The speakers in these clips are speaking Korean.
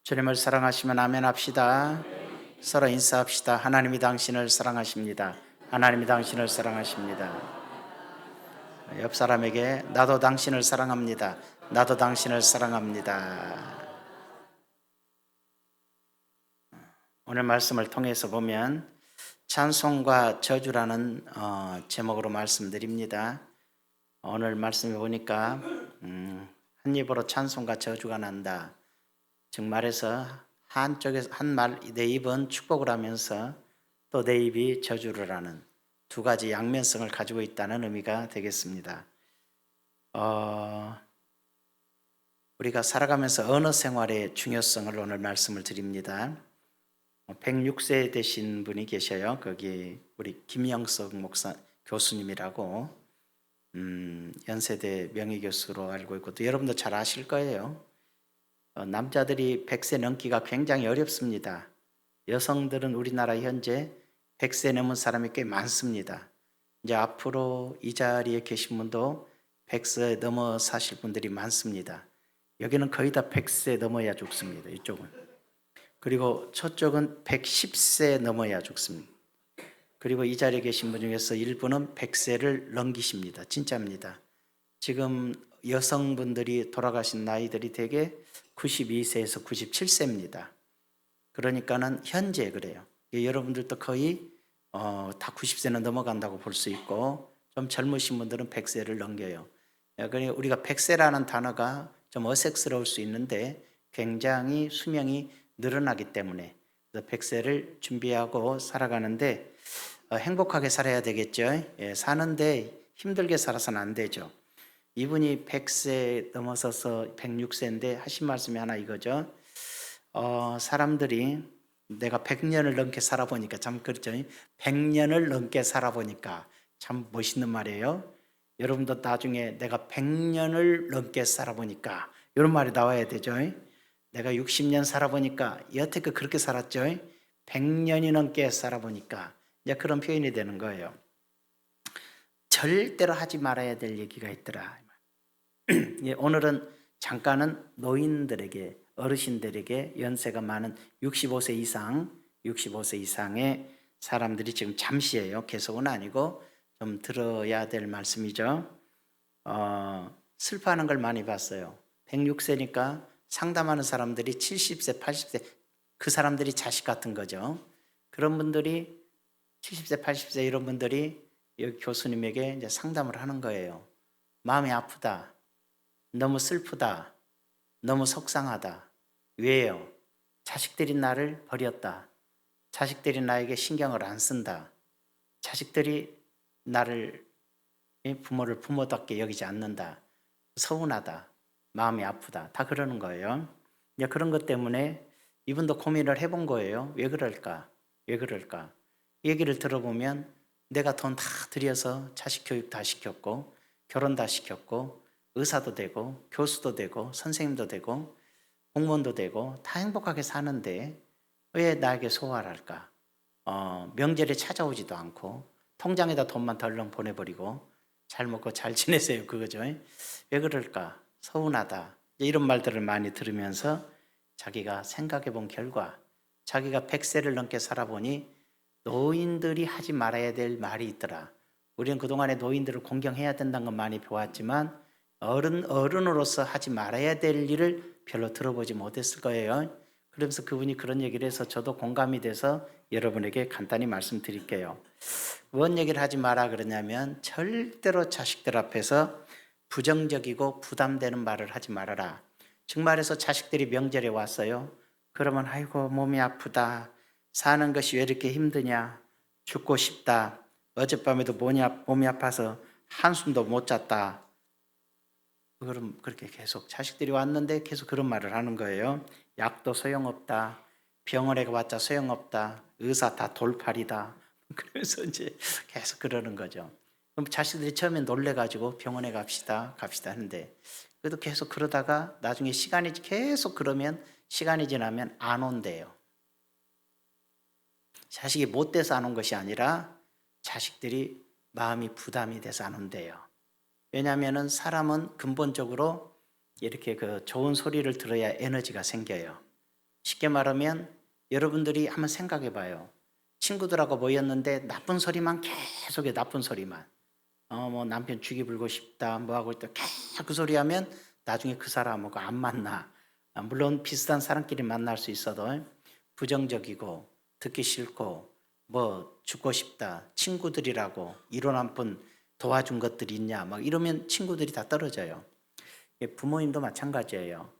주님을 사랑하시면 아멘 합시다. 서로 인사합시다. 하나님이 당신을 사랑하십니다. 하나님이 당신을 사랑하십니다. 옆 사람에게 나도 당신을 사랑합니다. 나도 당신을 사랑합니다. 오늘 말씀을 통해서 보면 찬송과 저주라는 제목으로 말씀드립니다. 오늘 말씀을 보니까 한 입으로 찬송과 저주가 난다. 즉 말해서 한쪽에서 내 입은 축복을 하면서 또 내 입이 저주를 하는 두 가지 양면성을 가지고 있다는 의미가 되겠습니다. 우리가 살아가면서 언어 생활의 중요성을 오늘 말씀을 드립니다. 106세 되신 분이 계셔요. 거기 우리 김영석 목사 교수님이라고 연세대 명예교수로 알고 있고 또 여러분도 잘 아실 거예요. 남자들이 100세 넘기가 굉장히 어렵습니다. 여성들은 우리나라 현재 100세 넘은 사람이 꽤 많습니다. 이제 앞으로 이 자리에 계신 분도 100세 넘어 사실 분들이 많습니다. 여기는 거의 다 100세 넘어야 죽습니다. 이쪽은. 그리고 저쪽은 110세 넘어야 죽습니다. 그리고 이 자리에 계신 분 중에서 일부는 100세를 넘기십니다. 진짜입니다. 지금 여성분들이 돌아가신 나이들이 대개 92세에서 97세입니다. 그러니까는 현재 그래요. 여러분들도 거의 다 90세는 넘어간다고 볼 수 있고 좀 젊으신 분들은 100세를 넘겨요. 그러니까 우리가 100세라는 단어가 좀 어색스러울 수 있는데 굉장히 수명이 늘어나기 때문에 100세를 준비하고 살아가는데 행복하게 살아야 되겠죠. 사는데 힘들게 살아서는 안 되죠. 이분이 100세 넘어서서 106세인데 하신 말씀이 하나 이거죠. 사람들이 내가 100년을 넘게 살아보니까 참 그렇죠. 100년을 넘게 살아보니까 참 멋있는 말이에요. 여러분도 나중에 내가 100년을 넘게 살아보니까 이런 말이 나와야 되죠. 내가 60년 살아보니까 여태껏 그렇게 살았죠. 100년이 넘게 살아보니까 이제 그런 표현이 되는 거예요. 절대로 하지 말아야 될 얘기가 있더라. 오늘은 잠깐은 노인들에게 어르신들에게 연세가 많은 65세 이상의 사람들이 지금 잠시예요. 계속은 아니고 좀 들어야 될 말씀이죠. 슬퍼하는 걸 많이 봤어요. 106세니까 상담하는 사람들이 70세, 80세 그 사람들이 자식 같은 거죠. 그런 분들이 70세, 80세 이런 분들이 여기 교수님에게 이제 상담을 하는 거예요. 마음이 아프다. 너무 슬프다. 너무 속상하다. 왜요? 자식들이 나를 버렸다. 자식들이 나에게 신경을 안 쓴다. 자식들이 나를 부모를 부모답게 여기지 않는다. 서운하다. 마음이 아프다. 다 그러는 거예요. 이제 그런 것 때문에 이분도 고민을 해본 거예요. 왜 그럴까? 왜 그럴까? 얘기를 들어보면 내가 돈 다 들여서 자식 교육 다 시켰고 결혼 다 시켰고 의사도 되고 교수도 되고 선생님도 되고 공무원도 되고 다 행복하게 사는데 왜 나에게 소화를 할까? 명절에 찾아오지도 않고 통장에다 돈만 덜렁 보내버리고 잘 먹고 잘 지내세요 그거죠. 왜 그럴까? 서운하다. 이런 말들을 많이 들으면서 자기가 생각해 본 결과 자기가 100세를 넘게 살아보니 노인들이 하지 말아야 될 말이 있더라. 우리는 그동안에 노인들을 공경해야 된다는 건 많이 배웠지만 어른으로서 하지 말아야 될 일을 별로 들어보지 못했을 거예요. 그러면서 그분이 그런 얘기를 해서 저도 공감이 돼서 여러분에게 간단히 말씀드릴게요. 뭔 얘기를 하지 마라 그러냐면 절대로 자식들 앞에서 부정적이고 부담되는 말을 하지 말아라. 즉 말해서 자식들이 명절에 왔어요. 그러면 아이고 몸이 아프다. 사는 것이 왜 이렇게 힘드냐. 죽고 싶다. 어젯밤에도 몸이 아파서 한숨도 못 잤다. 그럼 그렇게 계속 자식들이 왔는데 계속 그런 말을 하는 거예요. 약도 소용없다. 병원에 가봤자 소용없다. 의사 다 돌팔이다. 그래서 이제 계속 그러는 거죠. 그럼 자식들이 처음에 놀래가지고 병원에 갑시다 하는데 그래도 계속 그러다가 나중에 계속 그러면 시간이 지나면 안 온대요. 자식이 못 돼서 안 온 것이 아니라 자식들이 마음이 부담이 돼서 안 온대요. 왜냐하면 사람은 근본적으로 이렇게 그 좋은 소리를 들어야 에너지가 생겨요. 쉽게 말하면 여러분들이 한번 생각해 봐요. 친구들하고 모였는데 나쁜 소리만 계속해, 나쁜 소리만. 뭐 남편 죽이 불고 싶다, 뭐 하고 있다, 계속 그 소리 하면 나중에 그 사람하고 안 만나. 물론 비슷한 사람끼리 만날 수 있어도 부정적이고 듣기 싫고 뭐 죽고 싶다, 친구들이라고 이런 한 푼 도와준 것들이 있냐, 막 이러면 친구들이 다 떨어져요. 부모님도 마찬가지예요.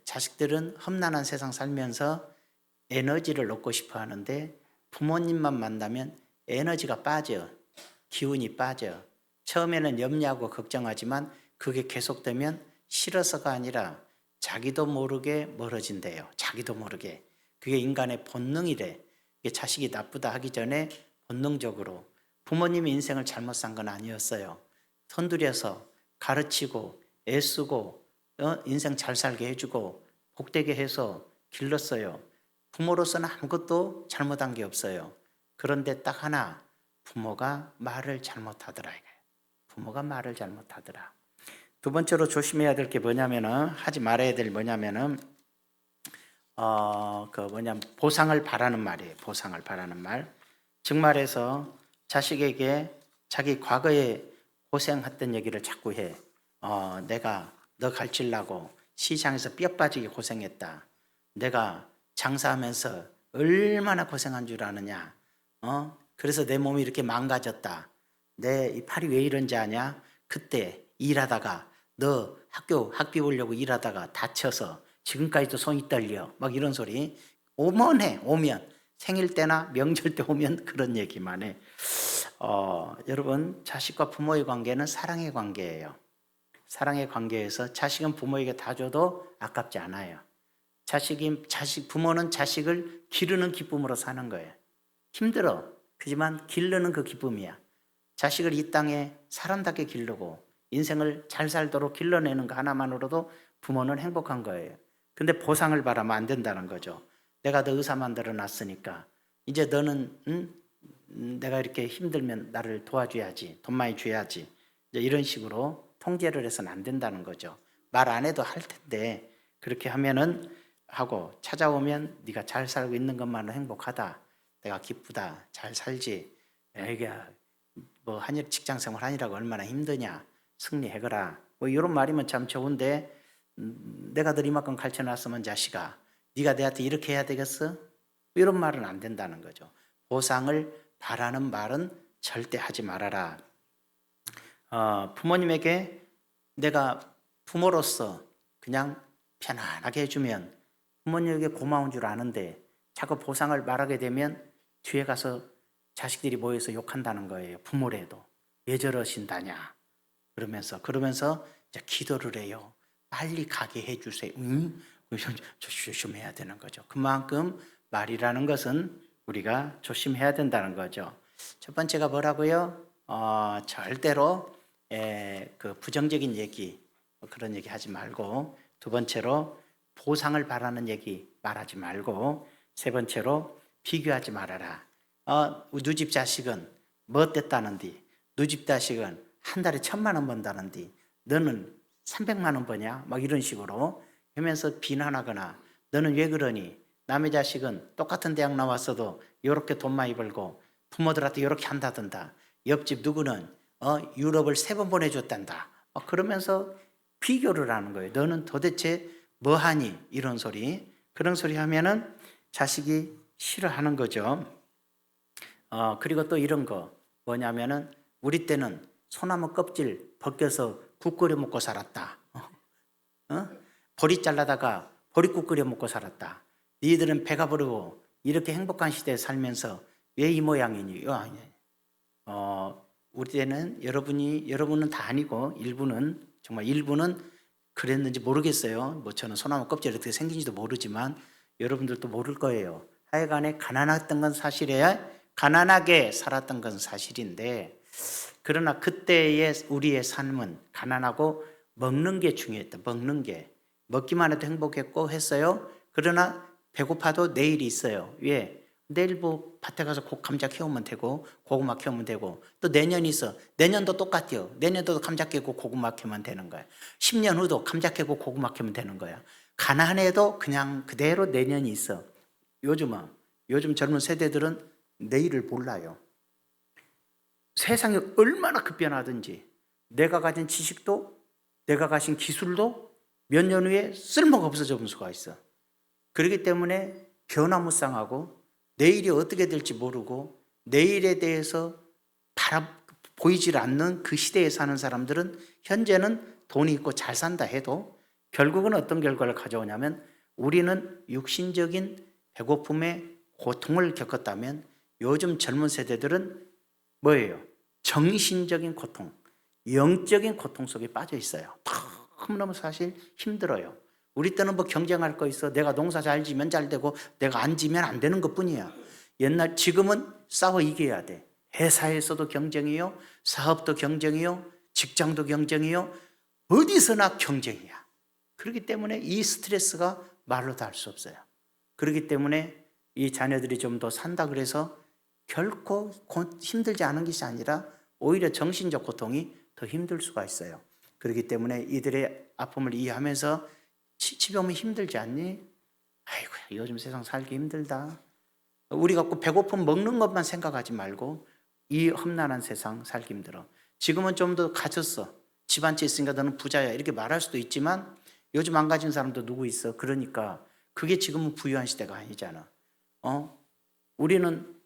자식들은 험난한 세상 살면서 에너지를 얻고 싶어 하는데 부모님만 만나면 에너지가 빠져, 기운이 빠져. 처음에는 염려하고 걱정하지만 그게 계속되면 싫어서가 아니라 자기도 모르게 멀어진대요. 자기도 모르게. 그게 인간의 본능이래. 자식이 나쁘다 하기 전에 본능적으로 부모님이 인생을 잘못 산 건 아니었어요. 선두려서 가르치고 애쓰고 인생 잘 살게 해주고 복되게 해서 길렀어요. 부모로서는 아무것도 잘못한 게 없어요. 그런데 딱 하나, 부모가 말을 잘못하더라 이거예요. 부모가 말을 잘못하더라. 두 번째로 조심해야 될 게 뭐냐면은, 하지 말아야 될 뭐냐면은 보상을 바라는 말이에요. 보상을 바라는 말. 즉 말해서 자식에게 자기 과거에 고생했던 얘기를 자꾸 해. 내가 너 가르치려고 시장에서 뼈 빠지게 고생했다. 내가 장사하면서 얼마나 고생한 줄 아느냐. 그래서 내 몸이 이렇게 망가졌다. 내 이 팔이 왜 이런지 아냐? 그때 일하다가 너 학비 보려고 일하다가 다쳐서 지금까지도 손이 떨려. 막 이런 소리 오면 생일 때나 명절 때 오면 그런 얘기만 해. 여러분, 자식과 부모의 관계는 사랑의 관계예요. 사랑의 관계에서 자식은 부모에게 다 줘도 아깝지 않아요. 부모는 자식을 기르는 기쁨으로 사는 거예요. 힘들어. 그지만 기르는 그 기쁨이야. 자식을 이 땅에 사람답게 기르고 인생을 잘 살도록 길러내는 거 하나만으로도 부모는 행복한 거예요. 근데 보상을 바라면 안 된다는 거죠. 내가 너 의사 만들어 놨으니까 이제 너는 내가 이렇게 힘들면 나를 도와줘야지, 돈 많이 줘야지, 이제 이런 식으로 통제를 해서는 안 된다는 거죠. 말 안 해도 할 텐데 그렇게 하면은 하고 찾아오면 네가 잘 살고 있는 것만으로 행복하다, 내가 기쁘다, 잘 살지, 애가 뭐 한일 직장 생활 하느라고 얼마나 힘드냐, 승리해거라, 뭐 이런 말이면 참 좋은데 내가 너 이만큼 가르쳐놨으면 자식아 네가 내한테 이렇게 해야 되겠어? 이런 말은 안 된다는 거죠. 보상을 바라는 말은 절대 하지 말아라. 부모님에게 내가 부모로서 그냥 편안하게 해주면 부모님에게 고마운 줄 아는데 자꾸 보상을 말하게 되면 뒤에 가서 자식들이 모여서 욕한다는 거예요. 부모래도 왜 저러신다냐 그러면서 이제 기도를 해요. 빨리 가게 해주세요. 조심해야 되는 거죠. 그만큼 말이라는 것은 우리가 조심해야 된다는 거죠. 첫 번째가 뭐라고요? 절대로 그 부정적인 얘기, 그런 얘기 하지 말고, 두 번째로 보상을 바라는 얘기 말하지 말고, 세 번째로 비교하지 말아라. 누 집 자식은 뭐 됐다는디, 누 집 자식은 한 달에 1,000만 원 번다는디 너는 300만 원 버냐? 막 이런 식으로 하면서 비난하거나, 너는 왜 그러니? 남의 자식은 똑같은 대학 나왔어도 이렇게 돈 많이 벌고 부모들한테 이렇게 한다던다. 옆집 누구는 유럽을 3번 보내줬단다. 그러면서 비교를 하는 거예요. 너는 도대체 뭐 하니? 이런 소리. 그런 소리 하면은 자식이 싫어하는 거죠. 그리고 또 이런 거 뭐냐면은, 우리 때는 소나무 껍질 벗겨서 국 끓여 먹고 살았다. 보리 잘라다가 보리국 끓여 먹고 살았다. 너희들은 배가 부르고 이렇게 행복한 시대에 살면서 왜 이 모양이니? 우리 때는 여러분은 다 아니고 정말 일부는 그랬는지 모르겠어요. 뭐 저는 소나무 껍질이 어떻게 생긴지도 모르지만 여러분들도 모를 거예요. 하여간에 가난했던 건 사실이에요. 가난하게 살았던 건 사실인데, 그러나 그때의 우리의 삶은 가난하고 먹는 게 중요했다. 먹는 게. 먹기만 해도 행복했고 했어요. 그러나 배고파도 내일이 있어요. 왜? 내일 뭐 밭에 가서 감자 키우면 되고 고구마 키우면 되고, 또 내년이 있어. 내년도 똑같아요. 내년도 감자 캐고 고구마 키우면 되는 거야. 10년 후도 감자 캐고 고구마 키우면 되는 거야. 가난해도 그냥 그대로 내년이 있어. 요즘 젊은 세대들은 내일을 몰라요. 세상이 얼마나 급변하든지 내가 가진 지식도 내가 가진 기술도 몇 년 후에 쓸모가 없어져 볼 수가 있어. 그렇기 때문에 변화무쌍하고 내일이 어떻게 될지 모르고 내일에 대해서 보이질 않는 그 시대에 사는 사람들은 현재는 돈이 있고 잘 산다 해도 결국은 어떤 결과를 가져오냐면 우리는 육신적인 배고픔의 고통을 겪었다면 요즘 젊은 세대들은 뭐예요? 정신적인 고통, 영적인 고통 속에 빠져 있어요. 너무너무 사실 힘들어요. 우리 때는 뭐 경쟁할 거 있어. 내가 농사 잘 지면 잘 되고 내가 안 지면 안 되는 것뿐이야. 지금은 싸워 이겨야 돼. 회사에서도 경쟁이요, 사업도 경쟁이요, 직장도 경쟁이요, 어디서나 경쟁이야. 그렇기 때문에 이 스트레스가 말로 다 할 수 없어요. 그렇기 때문에 이 자녀들이 좀 더 산다 그래서 결코 힘들지 않은 것이 아니라 오히려 정신적 고통이 더 힘들 수가 있어요. 그렇기 때문에 이들의 아픔을 이해하면서 집에 오면 힘들지 않니? 아이고, 요즘 세상 살기 힘들다. 우리가 꼭 배고픔 먹는 것만 생각하지 말고 이 험난한 세상 살기 힘들어. 지금은 좀 더 가졌어. 집 한 채 있으니까 너는 부자야. 이렇게 말할 수도 있지만 요즘 안 가진 사람도 누구 있어. 그러니까 그게 지금은 부유한 시대가 아니잖아. 우리는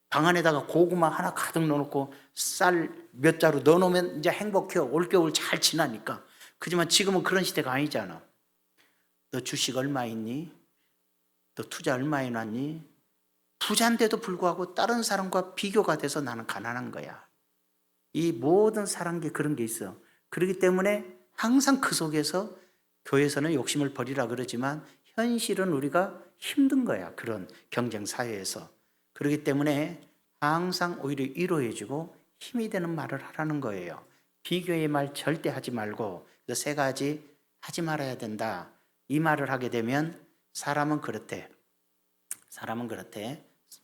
방 안에다가 고구마 하나 가득 넣어놓고 쌀 몇 자루 넣어놓으면 이제 행복해. 올겨울 잘 지나니까. 그지만 지금은 그런 시대가 아니잖아. 너 주식 얼마 있니? 너 투자 얼마 해놨니? 부자인데도 불구하고 다른 사람과 비교가 돼서 나는 가난한 거야. 이 모든 사람께 그런 게 있어. 그렇기 때문에 항상 그 속에서 교회에서는 욕심을 버리라 그러지만 현실은 우리가 힘든 거야. 그런 경쟁 사회에서. 그렇기 때문에 항상 오히려 위로해주고 힘이 되는 말을 하라는 거예요. 비교의 말 절대 하지 말고 그 세 가지 하지 말아야 된다. 이 말을 하게 되면 사람은 그렇대.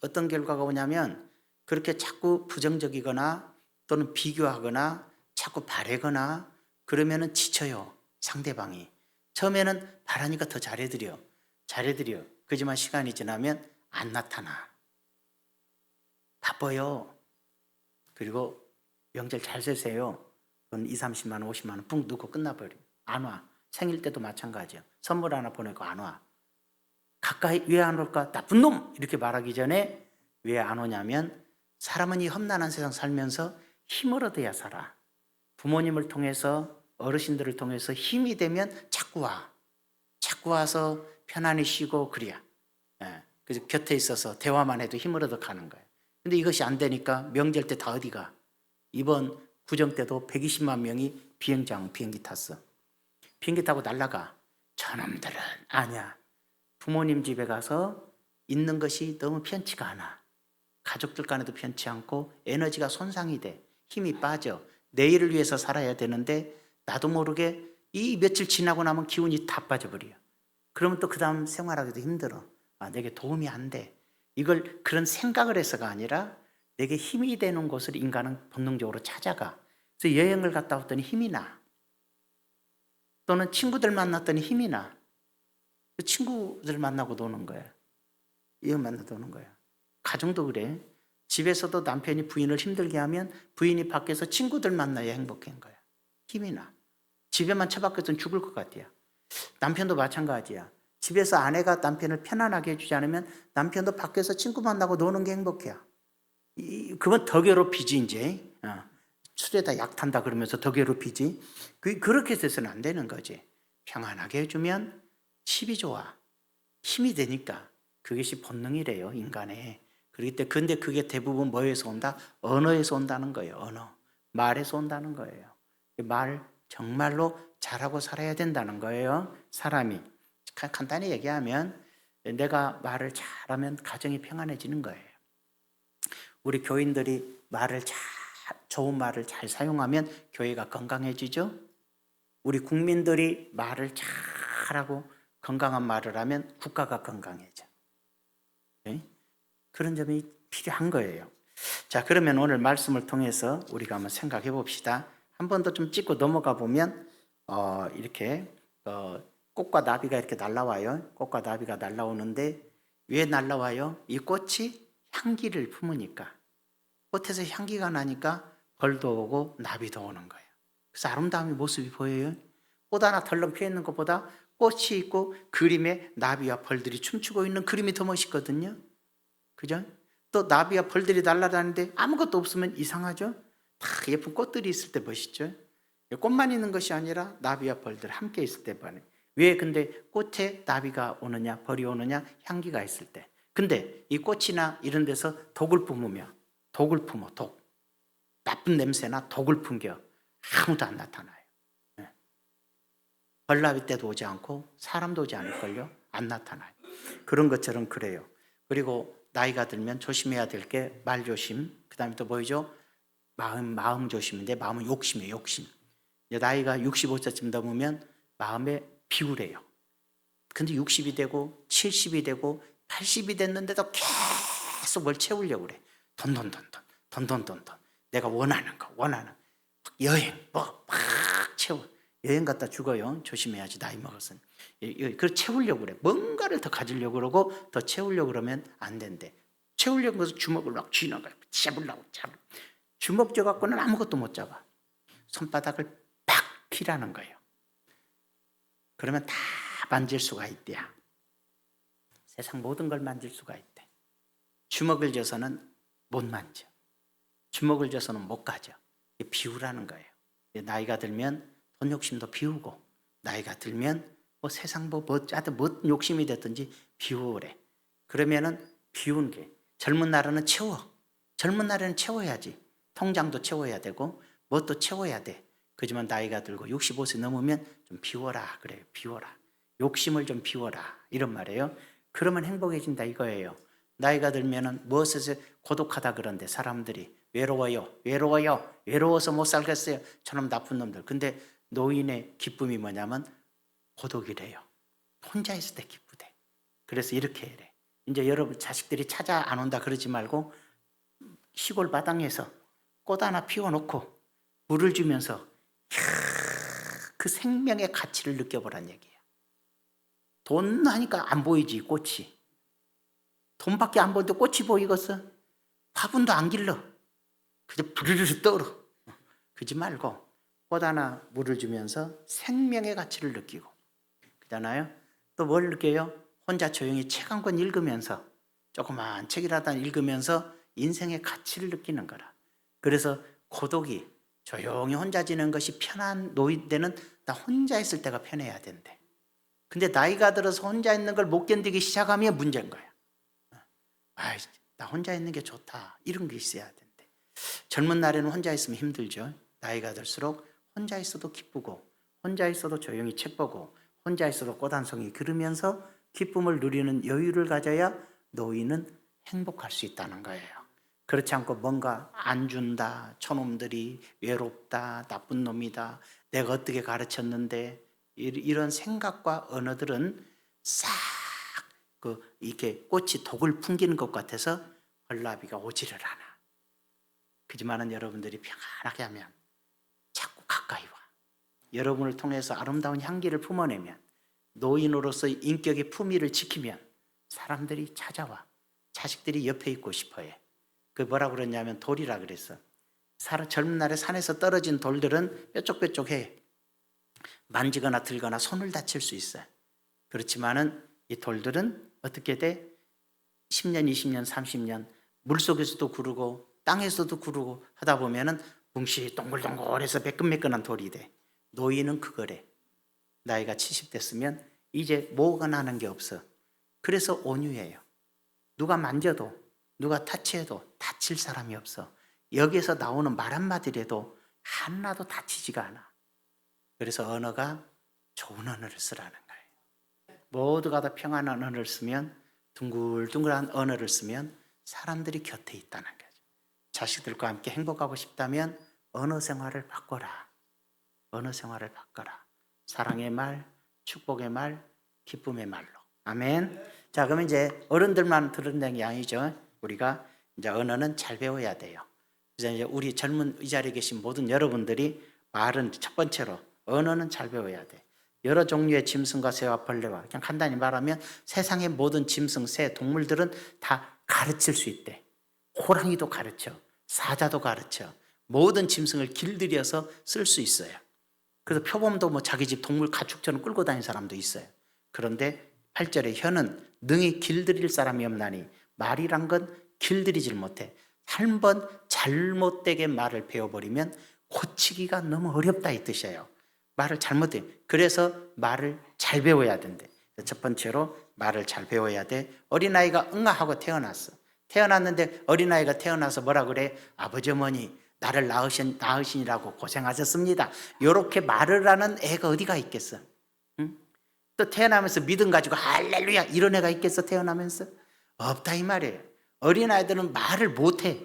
어떤 결과가 오냐면 그렇게 자꾸 부정적이거나 또는 비교하거나 자꾸 바래거나 그러면은 지쳐요. 상대방이. 처음에는 바라니까 더 잘해드려. 그지만 시간이 지나면 안 나타나. 바빠요. 그리고 명절 잘 세세요. 돈 2, 30만 원, 50만 원 뿡 넣고 끝나버려. 안 와. 생일 때도 마찬가지야. 선물 하나 보내고 안 와. 가까이 왜 안 올까? 나쁜 놈! 이렇게 말하기 전에 왜 안 오냐면 사람은 이 험난한 세상 살면서 힘을 얻어야 살아. 부모님을 통해서 어르신들을 통해서 힘이 되면 자꾸 와. 자꾸 와서 편안히 쉬고 그래야. 그래서 곁에 있어서 대화만 해도 힘을 얻어 가는 거예요. 근데 이것이 안 되니까 명절 때 다 어디 가? 이번 구정 때도 120만 명이 비행기 탔어. 비행기 타고 날아가. 저놈들은 아니야. 부모님 집에 가서 있는 것이 너무 편치가 않아. 가족들 간에도 편치 않고 에너지가 손상이 돼. 힘이 빠져. 내일을 위해서 살아야 되는데 나도 모르게 이 며칠 지나고 나면 기운이 다 빠져버려. 그러면 또 그 다음 생활하기도 힘들어. 내게 도움이 안 돼. 이걸 그런 생각을 해서가 아니라 내게 힘이 되는 곳을 인간은 본능적으로 찾아가. 그래서 여행을 갔다 왔더니 힘이 나. 또는 친구들 만났더니 힘이 나. 그 친구들 만나고 노는 거야. 이웃 만나고 노는 거야. 가정도 그래. 집에서도 남편이 부인을 힘들게 하면 부인이 밖에서 친구들 만나야 행복한 거야. 힘이 나. 집에만 처박혔으면 죽을 것 같아요. 남편도 마찬가지야. 집에서 아내가 남편을 편안하게 해주지 않으면 남편도 밖에서 친구 만나고 노는 게 행복해요. 그건 더 괴롭히지 이제. 술에다 약 탄다 그러면서 더 괴롭히지. 그렇게 돼서는 안 되는 거지. 평안하게 해주면 집이 좋아. 힘이 되니까. 그것이 본능이래요, 인간의. 그렇기 때문에 근데 그게 대부분 뭐에서 온다? 언어에서 온다는 거예요. 언어. 말에서 온다는 거예요. 말 정말로 잘하고 살아야 된다는 거예요. 사람이. 간단히 얘기하면 내가 말을 잘하면 가정이 평안해지는 거예요. 우리 교인들이 좋은 말을 잘 사용하면 교회가 건강해지죠. 우리 국민들이 말을 잘하고 건강한 말을 하면 국가가 건강해져. 네? 그런 점이 필요한 거예요. 자, 그러면 오늘 말씀을 통해서 우리가 한번 생각해 봅시다. 한 번 더 좀 찍고 넘어가 보면 이렇게 꽃과 나비가 이렇게 날라와요. 꽃과 나비가 날라오는데 왜 날라와요? 이 꽃이 향기를 품으니까. 꽃에서 향기가 나니까 벌도 오고 나비도 오는 거예요. 그래서 아름다움의 모습이 보여요. 꽃 하나 덜렁 피어 있는 것보다 꽃이 있고 그림에 나비와 벌들이 춤추고 있는 그림이 더 멋있거든요. 그죠? 또 나비와 벌들이 날아다니는데 아무것도 없으면 이상하죠? 다 예쁜 꽃들이 있을 때 멋있죠? 꽃만 있는 것이 아니라 나비와 벌들 함께 있을 때 반해. 왜 근데 꽃에 나비가 오느냐 벌이 오느냐? 향기가 있을 때. 근데 이 꽃이나 이런 데서 독을 품으며 독 나쁜 냄새나 독을 풍겨 아무도 안 나타나요. 벌나비 때도 오지 않고 사람도 오지 않을걸요? 안 나타나요. 그런 것처럼 그래요. 그리고 나이가 들면 조심해야 될 게 말조심, 그 다음에 또 뭐죠? 마음 조심인데 마음은 욕심이에요. 욕심. 나이가 65세쯤 넘으면 마음에 비우래요. 근데 60이 되고 70이 되고 80이 됐는데도 계속 뭘 채우려고 그래. 돈. 내가 원하는 거. 여행 막 채워. 여행 갔다 죽어요. 조심해야지 나이 먹었으니. 그걸 채우려고 그래. 뭔가를 더 가지려고 그러고 더 채우려고 그러면 안 된대. 채우려고 해서 주먹을 막 쥐는 거야. 잡으려고. 주먹 쥐어 갖고는 아무것도 못 잡아. 손바닥을 팍 피라는 거예요. 그러면 다 만질 수가 있대야. 세상 모든 걸 만질 수가 있대. 주먹을 쥐어서는 못 만져. 주먹을 쥐어서는 못 가져. 비우라는 거예요. 나이가 들면 돈 욕심도 비우고, 나이가 들면 뭐 세상 뭐 욕심이 됐든지 비우래. 그러면은 비운 게 젊은 날에는 채워. 젊은 날에는 채워야지. 통장도 채워야 되고 뭣도 채워야 돼. 그지만 나이가 들고 65세 넘으면 좀 비워라 그래요. 비워라. 욕심을 좀 비워라. 이런 말이에요. 그러면 행복해진다 이거예요. 나이가 들면은 무엇에서 고독하다 그런데 사람들이 외로워서 못 살겠어요. 저놈 나쁜 놈들. 근데 노인의 기쁨이 뭐냐면 고독이래요. 혼자 있을 때 기쁘대. 그래서 이렇게 해래. 이제 여러분 자식들이 찾아 안 온다 그러지 말고 시골 마당에서 꽃 하나 피워놓고 물을 주면서 그 생명의 가치를 느껴보란 얘기예요. 돈 하니까 안 보이지 꽃이. 돈밖에 안 보이는데 꽃이 보이겠어? 화분도 안 길러. 그저 부르르 떨어. 그러지 말고 꽃 하나 물을 주면서 생명의 가치를 느끼고. 그러잖아요. 또 뭘 느껴요? 혼자 조용히 책 한 권 읽으면서 조그만 책이라도 읽으면서 인생의 가치를 느끼는 거라. 그래서 고독이 조용히 혼자 지내는 것이 편한 노인 때는 나 혼자 있을 때가 편해야 된대. 근데 나이가 들어서 혼자 있는 걸 못 견디기 시작하면 문제인 거야. 나 혼자 있는 게 좋다. 이런 게 있어야 된대. 젊은 날에는 혼자 있으면 힘들죠. 나이가 들수록 혼자 있어도 기쁘고 혼자 있어도 조용히 책 보고 혼자 있어도 꽃 한 송이 그러면서 기쁨을 누리는 여유를 가져야 노인은 행복할 수 있다는 거예요. 그렇지 않고 뭔가 안 준다, 저놈들이 외롭다, 나쁜 놈이다, 내가 어떻게 가르쳤는데 이런 생각과 언어들은 싹 이렇게 꽃이 독을 풍기는 것 같아서 벌나비가 오지를 않아. 그지만은 여러분들이 평안하게 하면 자꾸 가까이 와. 여러분을 통해서 아름다운 향기를 품어내면 노인으로서 인격의 품위를 지키면 사람들이 찾아와. 자식들이 옆에 있고 싶어해. 그 뭐라 그랬냐면 돌이라 그랬어. 젊은 날에 산에서 떨어진 돌들은 뾰족뾰족해. 만지거나 들거나 손을 다칠 수 있어요. 그렇지만은 이 돌들은 어떻게 돼? 10년, 20년, 30년 물속에서도 구르고 땅에서도 구르고 하다 보면은 뭉시 동글동글해서 매끈매끈한 돌이 돼. 노인은 그거래. 나이가 70 됐으면 이제 뭐가 나는 게 없어. 그래서 온유해요. 누가 만져도 누가 타치해도 다칠 사람이 없어. 여기에서 나오는 말 한마디라도 하나도 다치지가 않아. 그래서 언어가 좋은 언어를 쓰라는 거예요. 모두가 다 평안한 언어를 쓰면, 둥글둥글한 언어를 쓰면 사람들이 곁에 있다는 거죠. 자식들과 함께 행복하고 싶다면 언어 생활을 바꿔라. 언어 생활을 바꿔라. 사랑의 말, 축복의 말, 기쁨의 말로. 아멘. 자, 그러면 이제 어른들만 들은 게 아니죠. 우리가 이제 언어는 잘 배워야 돼요. 그래서 이제 우리 젊은 이 자리에 계신 모든 여러분들이 말은 첫 번째로 언어는 잘 배워야 돼. 여러 종류의 짐승과 새와 벌레와, 그냥 간단히 말하면 세상의 모든 짐승, 새, 동물들은 다 가르칠 수 있대. 호랑이도 가르쳐, 사자도 가르쳐, 모든 짐승을 길들여서 쓸 수 있어요. 그래서 표범도 뭐 자기 집 동물 가축처럼 끌고 다니는 사람도 있어요. 그런데 8절에 혀는 능히 길들일 사람이 없나니, 말이란 건 길들이질 못해. 한 번 잘못되게 말을 배워버리면 고치기가 너무 어렵다 이 뜻이에요. 말을 잘못해. 그래서 말을 잘 배워야 된대. 첫 번째로 말을 잘 배워야 돼. 어린아이가 응아하고 태어났어. 태어났는데 어린아이가 태어나서 뭐라 그래? 아버지 어머니 나를 낳으시니라고 고생하셨습니다. 이렇게 말을 하는 애가 어디가 있겠어? 응? 또 태어나면서 믿음 가지고 할렐루야 이런 애가 있겠어? 태어나면서? 없다 이 말이에요. 어린아이들은 말을 못해.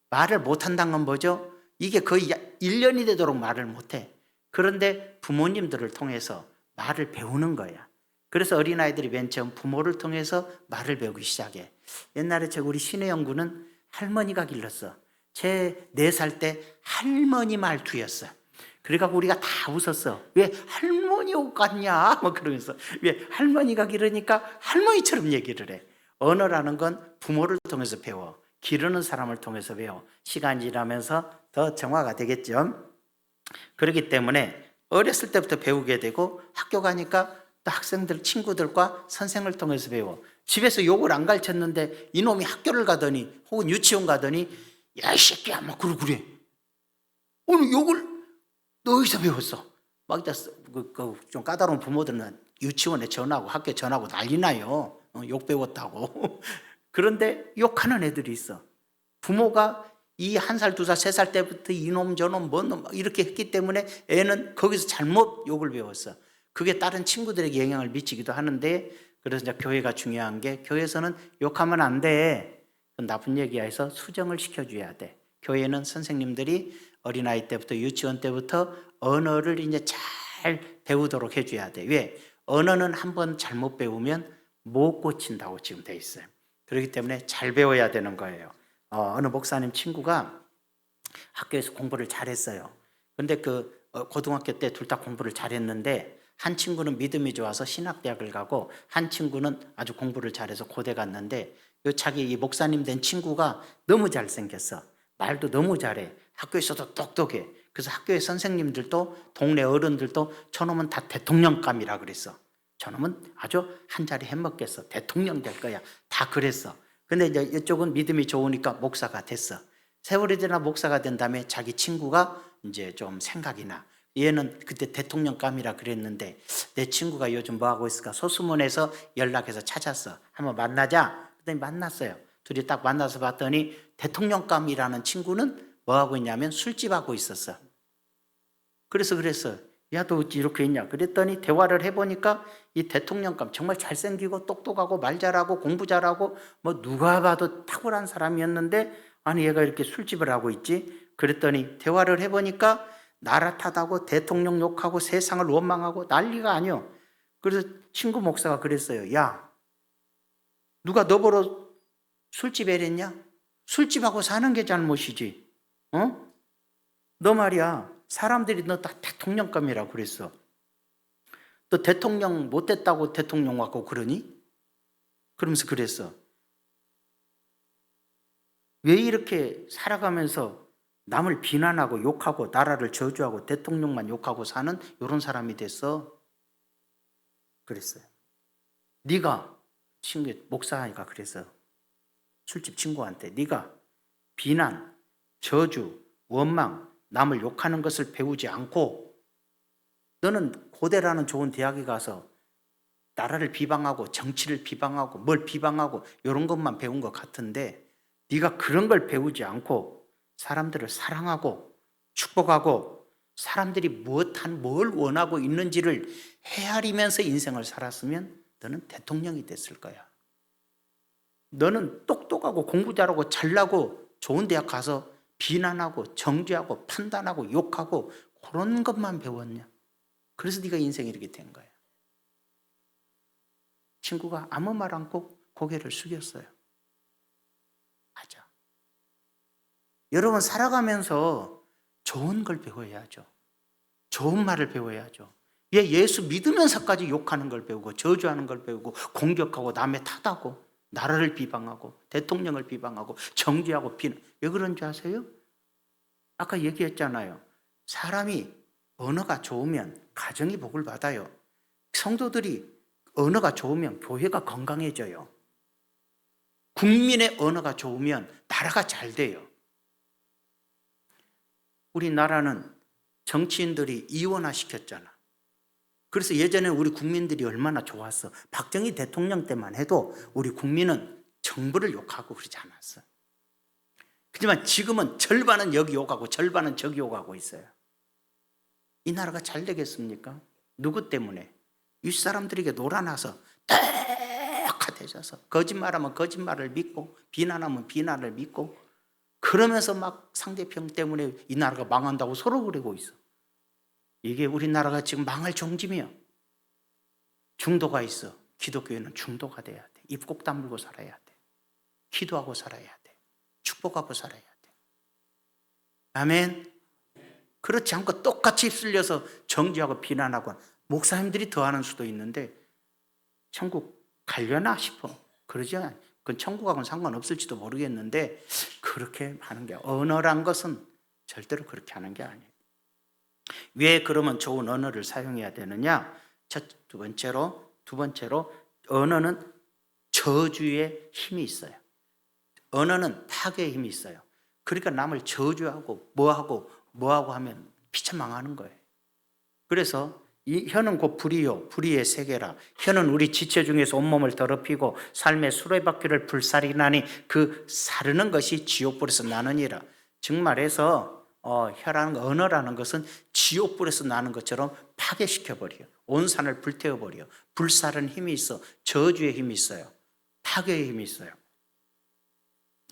말을 못한다는 건 뭐죠? 이게 거의 1년이 되도록 말을 못해. 그런데 부모님들을 통해서 말을 배우는 거야. 그래서 어린아이들이 맨 처음 부모를 통해서 말을 배우기 시작해. 옛날에 우리 신혜영 군은 할머니가 길렀어. 제 4살 때 할머니 말투였어. 그래갖고 우리가 다 웃었어. 왜 할머니 옷 같냐? 뭐 그러면서. 왜 할머니가 기르니까 할머니처럼 얘기를 해. 언어라는 건 부모를 통해서 배워. 기르는 사람을 통해서 배워. 시간이 지나면서 더 정화가 되겠죠. 그렇기 때문에 어렸을 때부터 배우게 되고 학교 가니까 또 학생들, 친구들과 선생을 통해서 배워. 집에서 욕을 안 가르쳤는데 이놈이 학교를 가더니 혹은 유치원 가더니 야 이 새끼야 막 그래. 오늘 욕을 너희서 배웠어. 막 좀 까다로운 부모들은 유치원에 전화하고 학교에 전화하고 난리 나요. 욕 배웠다고. 그런데 욕하는 애들이 있어. 부모가 이 1살, 2살, 3살 때부터 이놈 저놈 뭔놈 이렇게 했기 때문에 애는 거기서 잘못 욕을 배웠어. 그게 다른 친구들에게 영향을 미치기도 하는데, 그래서 이제 교회가 중요한 게, 교회에서는 욕하면 안 돼. 나쁜 얘기야 해서 수정을 시켜줘야 돼. 교회는 선생님들이 어린아이 때부터 유치원 때부터 언어를 이제 잘 배우도록 해줘야 돼. 왜? 언어는 한번 잘못 배우면 못 고친다고 지금 돼 있어요. 그렇기 때문에 잘 배워야 되는 거예요. 어느 목사님 친구가 학교에서 공부를 잘했어요. 근데 고등학교 때 둘 다 공부를 잘했는데, 한 친구는 믿음이 좋아서 신학대학을 가고 한 친구는 아주 공부를 잘해서 고대 갔는데, 자기 이 목사님 된 친구가 너무 잘생겼어. 말도 너무 잘해. 학교에서도 똑똑해. 그래서 학교의 선생님들도 동네 어른들도 저놈은 다 대통령감이라 그랬어. 저놈은 아주 한 자리 해먹겠어. 대통령 될 거야. 다 그랬어. 근데 이제 이쪽은 믿음이 좋으니까 목사가 됐어. 세월이 지나 목사가 된 다음에 자기 친구가 이제 좀 생각이 나. 얘는 그때 대통령감이라 그랬는데 내 친구가 요즘 뭐 하고 있을까? 소수문에서 연락해서 찾았어. 한번 만나자. 그랬더니 만났어요. 둘이 딱 만나서 봤더니 대통령감이라는 친구는 뭐 하고 있냐면 술집 하고 있었어. 그래서 야, 너 어찌 이렇게 있냐? 그랬더니 대화를 해보니까 이 대통령감 정말 잘생기고 똑똑하고 말 잘하고 공부 잘하고 뭐 누가 봐도 탁월한 사람이었는데, 아니 얘가 이렇게 술집을 하고 있지? 그랬더니 대화를 해보니까 나라 탓하고 대통령 욕하고 세상을 원망하고 난리가 아니요. 그래서 친구 목사가 그랬어요. 야, 누가 너 보러 술집 애랬냐? 술집하고 사는 게 잘못이지. 너 말이야. 사람들이 너 다 대통령감이라고 그랬어. 또 대통령 못 됐다고 대통령 왔고 그러니? 그러면서 그랬어. 왜 이렇게 살아가면서 남을 비난하고 욕하고 나라를 저주하고 대통령만 욕하고 사는 이런 사람이 됐어? 그랬어요. 네가 친구 목사니까 그래서 술집 친구한테 네가 비난, 저주, 원망, 남을 욕하는 것을 배우지 않고 너는 고대라는 좋은 대학에 가서 나라를 비방하고 정치를 비방하고 뭘 비방하고 이런 것만 배운 것 같은데, 네가 그런 걸 배우지 않고 사람들을 사랑하고 축복하고 사람들이 뭘 원하고 있는지를 헤아리면서 인생을 살았으면 너는 대통령이 됐을 거야. 너는 똑똑하고 공부 잘하고 잘나고 좋은 대학 가서 비난하고 정죄하고 판단하고 욕하고 그런 것만 배웠냐? 그래서 네가 인생이 이렇게 된 거야. 친구가 아무 말 않고 고개를 숙였어요. 맞아. 여러분 살아가면서 좋은 걸 배워야죠. 좋은 말을 배워야죠. 얘 예수 믿으면서까지 욕하는 걸 배우고 저주하는 걸 배우고 공격하고 남의 탓하고 나라를 비방하고 대통령을 비방하고 정죄하고 비난. 왜 그런 줄 아세요? 아까 얘기했잖아요. 사람이 언어가 좋으면 가정이 복을 받아요. 성도들이 언어가 좋으면 교회가 건강해져요. 국민의 언어가 좋으면 나라가 잘 돼요. 우리나라는 정치인들이 이원화 시켰잖아. 그래서 예전에 우리 국민들이 얼마나 좋았어. 박정희 대통령 때만 해도 우리 국민은 정부를 욕하고 그러지 않았어. 하지만 지금은 절반은 여기 욕하고 절반은 저기 욕하고 있어요. 이 나라가 잘 되겠습니까? 누구 때문에? 윗사람들에게 놀아나서 똑같아져서 거짓말하면 거짓말을 믿고 비난하면 비난을 믿고 그러면서 막 상대편 때문에 이 나라가 망한다고 서로 그러고 있어. 이게 우리나라가 지금 망할 종지며 중도가 있어. 기독교회는 중도가 돼야 돼. 입 꼭 다물고 살아야 돼. 기도하고 살아야 돼. 축복하고 살아야 돼. 아멘. 그렇지 않고 똑같이 휩쓸려서 정죄하고 비난하고 목사님들이 더하는 수도 있는데 천국 가려나 싶어. 그러지 않아요. 그건 천국하고는 상관없을지도 모르겠는데 그렇게 하는 게 언어란 것은 절대로 그렇게 하는 게 아니에요. 왜 그러면 좋은 언어를 사용해야 되느냐? 두 번째로 언어는 저주의 힘이 있어요. 언어는 파괴의 힘이 있어요. 그러니까 남을 저주하고 뭐하고 하면 피쳐망하는 거예요. 그래서 이 혀는 곧 불이요 불의의 세계라. 혀는 우리 지체 중에서 온몸을 더럽히고 삶의 수레바퀴를 불살이나니 그 사르는 것이 지옥불에서 나느니라. 즉 말해서 혀라는 언어라는 것은 지옥불에서 나는 것처럼 파괴시켜버려요. 온 산을 불태워버려요. 불사르는 힘이 있어. 저주의 힘이 있어요. 파괴의 힘이 있어요.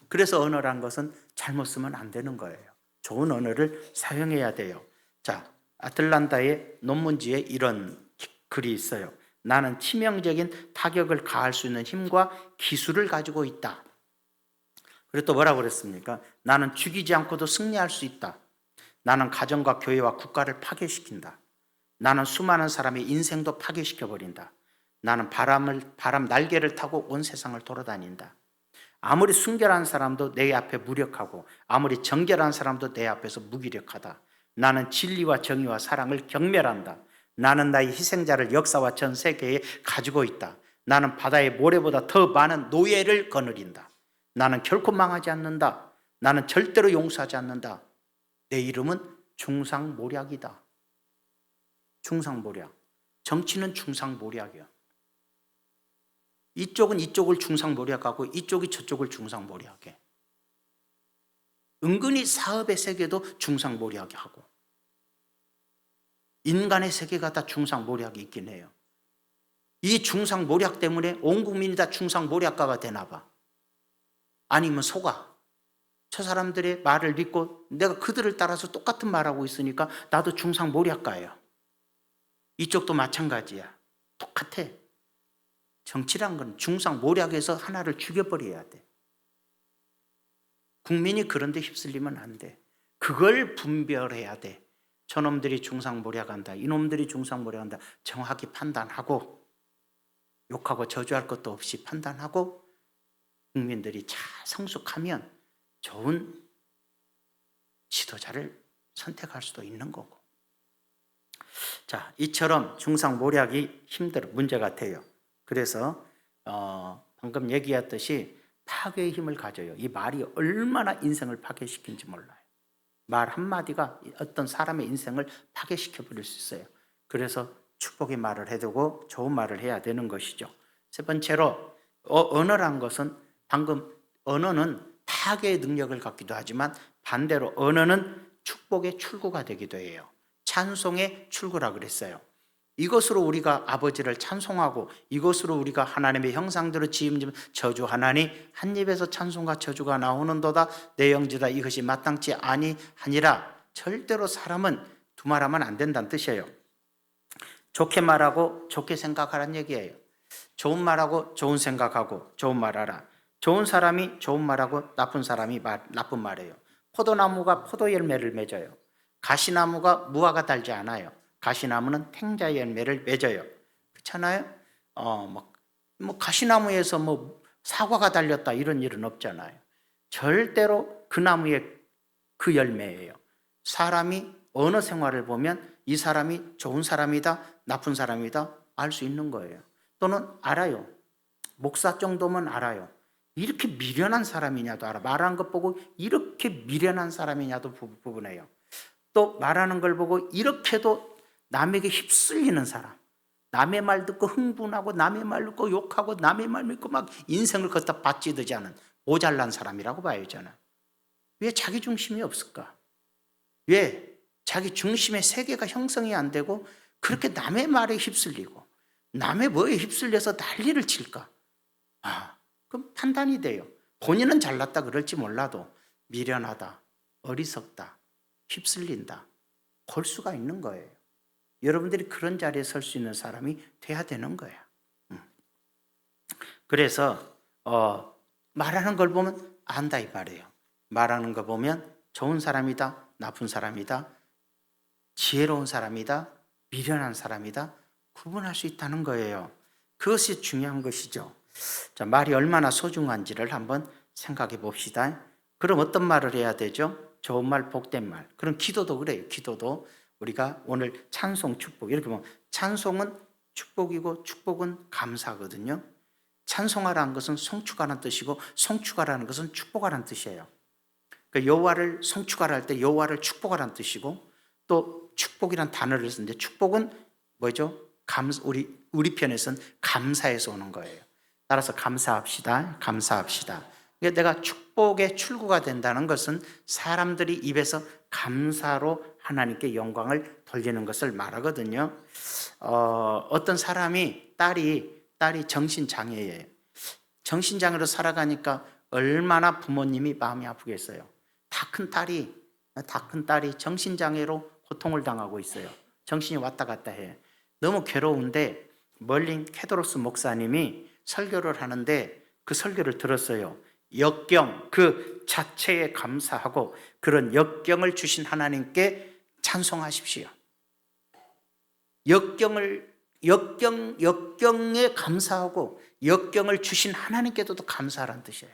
그래서 언어라는 것은 잘못 쓰면 안 되는 거예요. 좋은 언어를 사용해야 돼요. 자, 아틀란타의 논문지에 이런 글이 있어요. 나는 치명적인 타격을 가할 수 있는 힘과 기술을 가지고 있다. 그리고 또 뭐라고 그랬습니까? 나는 죽이지 않고도 승리할 수 있다. 나는 가정과 교회와 국가를 파괴시킨다. 나는 수많은 사람의 인생도 파괴시켜버린다. 나는 바람 날개를 타고 온 세상을 돌아다닌다. 아무리 순결한 사람도 내 앞에 무력하고 아무리 정결한 사람도 내 앞에서 무기력하다. 나는 진리와 정의와 사랑을 경멸한다. 나는 나의 희생자를 역사와 전 세계에 가지고 있다. 나는 바다의 모래보다 더 많은 노예를 거느린다. 나는 결코 망하지 않는다. 나는 절대로 용서하지 않는다. 내 이름은 중상모략이다. 중상모략. 정치는 중상모략이야. 이쪽은 이쪽을 중상모략하고 이쪽이 저쪽을 중상모략해. 은근히 사업의 세계도 중상모략이 하고 인간의 세계가 다 중상모략이 있긴 해요. 이 중상모략 때문에 온 국민이 다 중상모략가가 되나 봐. 아니면 속아. 저 사람들의 말을 믿고 내가 그들을 따라서 똑같은 말하고 있으니까 나도 중상모략가예요. 이쪽도 마찬가지야. 똑같아. 정치란 건 중상모략에서 하나를 죽여버려야 돼. 국민이 그런 데 휩쓸리면 안 돼. 그걸 분별해야 돼. 저놈들이 중상모략한다. 이놈들이 중상모략한다. 정확히 판단하고 욕하고 저주할 것도 없이 판단하고 국민들이 잘 성숙하면 좋은 지도자를 선택할 수도 있는 거고. 자, 이처럼 중상모략이 문제가 돼요. 그래서 방금 얘기했듯이 파괴의 힘을 가져요. 이 말이 얼마나 인생을 파괴시킨지 몰라요. 말 한마디가 어떤 사람의 인생을 파괴시켜 버릴 수 있어요. 그래서 축복의 말을 해두고 좋은 말을 해야 되는 것이죠. 세 번째로 언어란 것은 방금 언어는 파괴의 능력을 갖기도 하지만 반대로 언어는 축복의 출구가 되기도 해요. 찬송의 출구라 그랬어요. 이것으로 우리가 아버지를 찬송하고 이것으로 우리가 하나님의 형상대로 지음진 저주하나니 한 입에서 찬송과 저주가 나오는도다. 내 영지다 이것이 마땅치 아니하니라. 절대로 사람은 두말하면 안 된다는 뜻이에요. 좋게 말하고 좋게 생각하라는 얘기예요. 좋은 말하고 좋은 생각하고 좋은 말하라. 좋은 사람이 좋은 말하고 나쁜 사람이 나쁜 말해요. 포도나무가 포도 열매를 맺어요. 가시나무가 무화과 달지 않아요. 가시나무는 탱자의 열매를 맺어요. 그렇잖아요? 가시나무에서 사과가 달렸다 이런 일은 없잖아요. 절대로 그 나무의 그 열매예요. 사람이 어느 생활을 보면 이 사람이 좋은 사람이다, 나쁜 사람이다 알 수 있는 거예요. 또는 알아요. 목사 정도면 알아요. 이렇게 미련한 사람이냐도 알아. 말하는 것 보고 이렇게 미련한 사람이냐도 부분해요. 또 말하는 걸 보고 이렇게도 남에게 휩쓸리는 사람, 남의 말 듣고 흥분하고 남의 말 듣고 욕하고 남의 말 믿고 막 인생을 걷다 바찌르지 않은 모잘난 사람이라고 봐요. 저는. 왜 자기 중심이 없을까? 왜 자기 중심의 세계가 형성이 안 되고 그렇게 남의 말에 휩쓸리고 남의 뭐에 휩쓸려서 난리를 칠까? 그럼 판단이 돼요. 본인은 잘났다 그럴지 몰라도 미련하다, 어리석다, 휩쓸린다 볼 수가 있는 거예요. 여러분들이 그런 자리에 설 수 있는 사람이 돼야 되는 거야. 그래서 말하는 걸 보면 안다 이 말이에요. 말하는 거 보면 좋은 사람이다, 나쁜 사람이다, 지혜로운 사람이다, 미련한 사람이다 구분할 수 있다는 거예요. 그것이 중요한 것이죠. 자, 말이 얼마나 소중한지를 한번 생각해 봅시다. 그럼 어떤 말을 해야 되죠? 좋은 말, 복된 말. 그럼 기도도 그래요. 기도도 우리가 오늘 찬송, 축복 이렇게 보면 찬송은 축복이고 축복은 감사거든요. 찬송하라는 것은 송축하라는 뜻이고 송축하라는 것은 축복하라는 뜻이에요. 그러니까 여호와를 송축하라 할 때 여호와를 축복하라는 뜻이고 또 축복이란 단어를 쓰는데 축복은 뭐죠? 우리 편에서는 감사에서 오는 거예요. 따라서 감사합시다. 감사합시다. 그러니까 내가 축복의 출구가 된다는 것은 사람들이 입에서 감사로 하나님께 영광을 돌리는 것을 말하거든요. 어떤 사람이 딸이 정신장애예요. 정신장애로 살아가니까 얼마나 부모님이 마음이 아프겠어요. 다 큰 딸이 정신장애로 고통을 당하고 있어요. 정신이 왔다 갔다 해. 너무 괴로운데 멀린 케도로스 목사님이 설교를 하는데 그 설교를 들었어요. 역경 그 자체에 감사하고 그런 역경을 주신 하나님께 찬송하십시오. 역경에 감사하고 역경을 주신 하나님께도 감사하라는 뜻이에요.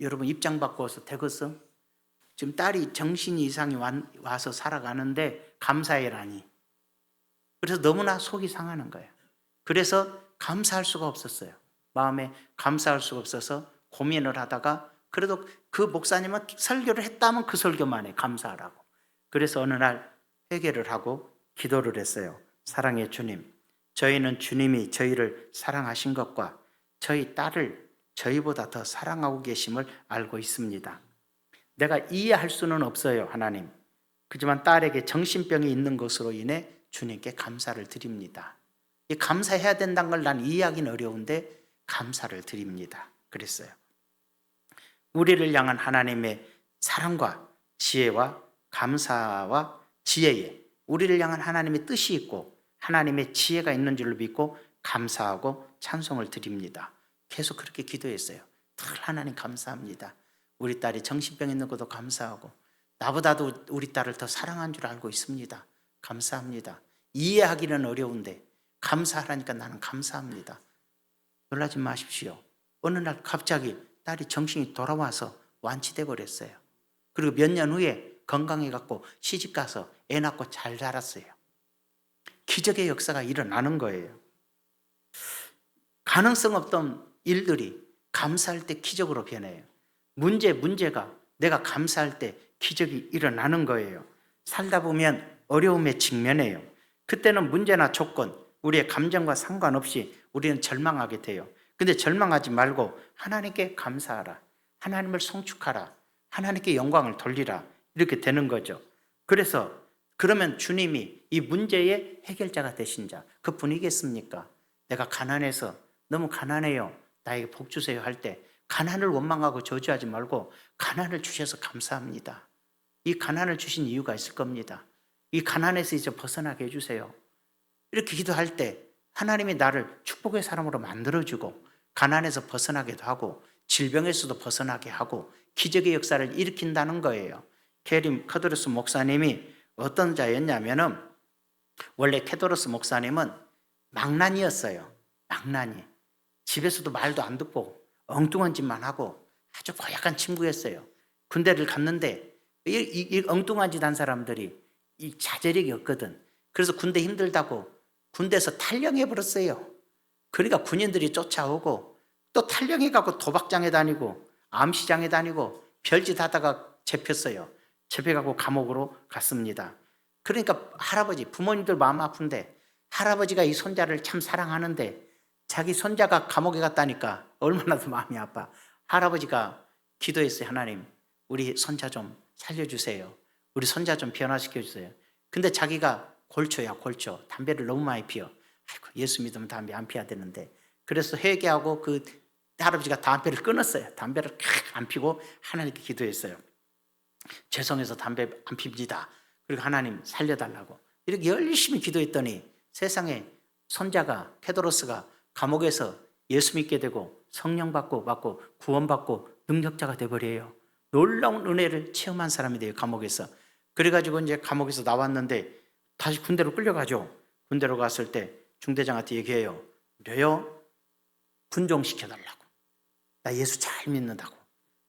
여러분 입장 바꿔서 되겠어? 지금 딸이 정신 이상이 와서 살아가는데 감사해라니. 그래서 너무나 속이 상하는 거예요. 그래서 감사할 수가 없었어요. 마음에 감사할 수가 없어서 고민을 하다가 그래도 그 목사님은 설교를 했다면 그 설교만 해 감사하라고. 그래서 어느 날 회개를 하고 기도를 했어요. 사랑의 주님, 저희는 주님이 저희를 사랑하신 것과 저희 딸을 저희보다 더 사랑하고 계심을 알고 있습니다. 내가 이해할 수는 없어요, 하나님. 그렇지만 딸에게 정신병이 있는 것으로 인해 주님께 감사를 드립니다. 감사해야 된다는 걸 난 이해하기는 어려운데 감사를 드립니다. 그랬어요. 우리를 향한 하나님의 사랑과 지혜와 감사와 지혜에 우리를 향한 하나님의 뜻이 있고 하나님의 지혜가 있는 줄로 믿고 감사하고 찬송을 드립니다. 계속 그렇게 기도했어요. 늘 하나님 감사합니다. 우리 딸이 정신병 있는 것도 감사하고 나보다도 우리 딸을 더 사랑한 줄 알고 있습니다. 감사합니다. 이해하기는 어려운데 감사하라니까 나는 감사합니다. 놀라지 마십시오. 어느 날 갑자기 딸이 정신이 돌아와서 완치돼 버렸어요. 그리고 몇 년 후에 건강해갖고 시집가서 애 낳고 잘 자랐어요. 기적의 역사가 일어나는 거예요. 가능성 없던 일들이 감사할 때 기적으로 변해요. 문제가 내가 감사할 때 기적이 일어나는 거예요. 살다 보면 어려움에 직면해요. 그때는 문제나 조건, 우리의 감정과 상관없이 우리는 절망하게 돼요. 근데 절망하지 말고 하나님께 감사하라. 하나님을 송축하라. 하나님께 영광을 돌리라. 이렇게 되는 거죠. 그래서 그러면 주님이 이 문제의 해결자가 되신 자, 그분이겠습니까? 내가 가난해서 너무 가난해요. 나에게 복 주세요 할 때 가난을 원망하고 저주하지 말고 가난을 주셔서 감사합니다. 이 가난을 주신 이유가 있을 겁니다. 이 가난에서 이제 벗어나게 해주세요. 이렇게 기도할 때 하나님이 나를 축복의 사람으로 만들어주고 가난에서 벗어나기도 하고 질병에서도 벗어나게 하고 기적의 역사를 일으킨다는 거예요. 케림 커드로스 목사님이 어떤 자였냐면은 원래 케도로스 목사님은 망나니였어요. 망나니. 집에서도 말도 안 듣고 엉뚱한 짓만 하고 아주 고약한 친구였어요. 군대를 갔는데 이 엉뚱한 짓 한 사람들이 이 자제력이 없거든. 그래서 군대 힘들다고 군대에서 탈영해 버렸어요. 그러니까 군인들이 쫓아오고 또 탈영해 갖고 도박장에 다니고 암시장에 다니고 별짓 하다가 잡혔어요. 잡혀가고 감옥으로 갔습니다. 그러니까 할아버지, 부모님들 마음 아픈데 할아버지가 이 손자를 참 사랑하는데 자기 손자가 감옥에 갔다니까 얼마나 더 마음이 아파. 할아버지가 기도했어요. 하나님, 우리 손자 좀 살려주세요. 우리 손자 좀 변화시켜주세요. 근데 자기가 골초야, 골초. 담배를 너무 많이 피워. 아이고, 예수 믿으면 담배 안 피워야 되는데. 그래서 회개하고 그 할아버지가 담배를 끊었어요. 담배를 안 피고 하나님께 기도했어요. 죄송해서 담배 안 핍니다. 그리고 하나님 살려달라고. 이렇게 열심히 기도했더니 세상에 손자가, 페도로스가 감옥에서 예수 믿게 되고 성령 받고 구원받고 능력자가 돼버려요. 놀라운 은혜를 체험한 사람이 돼요. 감옥에서. 그래가지고 이제 감옥에서 나왔는데 다시 군대로 끌려가죠. 군대로 갔을 때 중대장한테 얘기해요. 너요 군종시켜달라고. 나 예수 잘 믿는다고.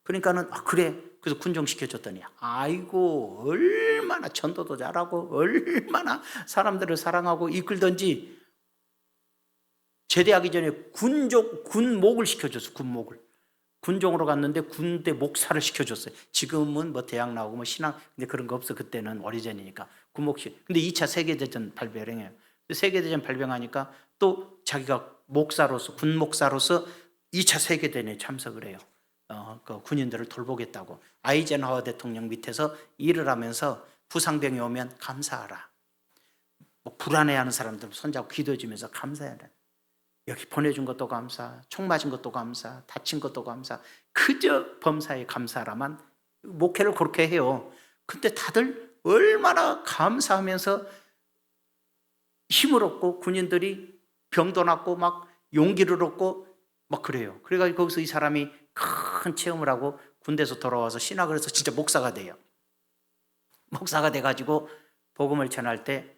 그러니까는 그래. 그래서 군종시켜줬더니 아이고 얼마나 전도도 잘하고 얼마나 사람들을 사랑하고 이끌던지 제대하기 전에 군목을 시켜줬어. 군목을. 군종으로 갔는데 군대 목사를 시켜줬어요. 지금은 뭐 대학 나오고 뭐 신학 근데 그런 거 없어. 그때는 오래전이니까 군목시. 근데 2차 세계대전 발병해요. 세계대전 발병하니까 또 자기가 목사로서 군목사로서 2차 세계대전에 참석을 해요. 그 군인들을 돌보겠다고. 아이젠하워 대통령 밑에서 일을 하면서 부상병이 오면 감사하라. 뭐 불안해하는 사람들 손잡고 기도해주면서 감사해라. 여기 보내준 것도 감사, 총 맞은 것도 감사, 다친 것도 감사. 그저 범사에 감사라만 목회를 그렇게 해요. 근데 다들 얼마나 감사하면서 힘을 얻고 군인들이 병도 낫고 막 용기를 얻고 막 그래요. 그래가지고 거기서 이 사람이 큰 체험을 하고 군대에서 돌아와서 신학을 해서 진짜 목사가 돼요. 목사가 돼가지고 복음을 전할 때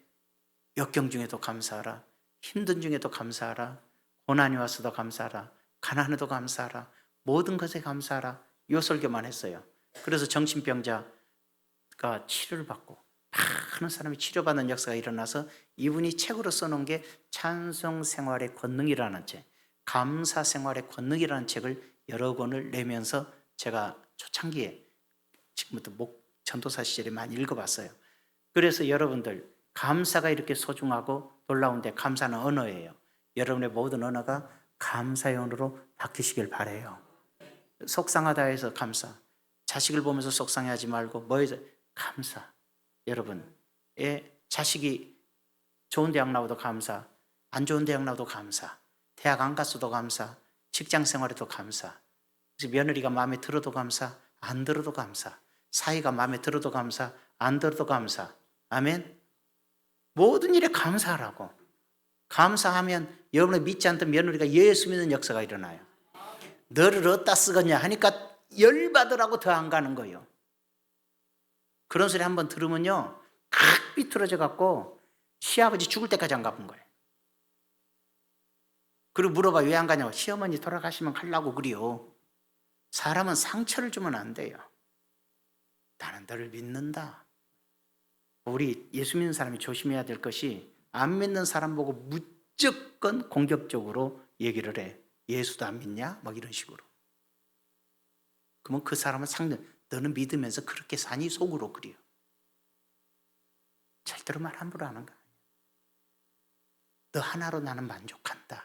역경 중에도 감사하라, 힘든 중에도 감사하라, 고난이 왔어도 감사하라, 가난해도 감사하라, 모든 것에 감사하라. 이 설교만 했어요. 그래서 정신병자가 치료를 받고 많은 사람이 치료받는 역사가 일어나서 이분이 책으로 써놓은 게 찬송 생활의 권능이라는 책, 감사 생활의 권능이라는 책을 여러 권을 내면서 제가 초창기에 지금부터 전도사 시절에 많이 읽어봤어요. 그래서 여러분들 감사가 이렇게 소중하고 놀라운데 감사는 언어예요. 여러분의 모든 언어가 감사의 언어로 바뀌시길 바라요. 속상하다 해서 감사, 자식을 보면서 속상해하지 말고 뭐에서 감사. 여러분의 자식이 좋은 대학 나와도 감사, 안 좋은 대학 나와도 감사, 대학 안 갔어도 감사, 직장 생활에도 감사, 며느리가 마음에 들어도 감사, 안 들어도 감사, 사이가 마음에 들어도 감사, 안 들어도 감사. 아멘. 모든 일에 감사하라고. 감사하면 여러분이 믿지 않던 며느리가 예수 믿는 역사가 일어나요. 너를 어디다 쓰겠냐 하니까 열받으라고 더 안 가는 거예요. 그런 소리 한번 들으면요 칵 비틀어져 갖고 시아버지 죽을 때까지 안 가본 거예요. 그리고 물어봐 왜 안 가냐고. 시어머니 돌아가시면 가려고 그래요. 사람은 상처를 주면 안 돼요. 나는 너를 믿는다. 우리 예수 믿는 사람이 조심해야 될 것이 안 믿는 사람 보고 무조건 공격적으로 얘기를 해. 예수도 안 믿냐? 막 이런 식으로. 그러면 그 사람은 너는 믿으면서 그렇게 사니? 속으로 그래요. 절대로 말 함부로 하는 거 아니야. 너 하나로 나는 만족한다.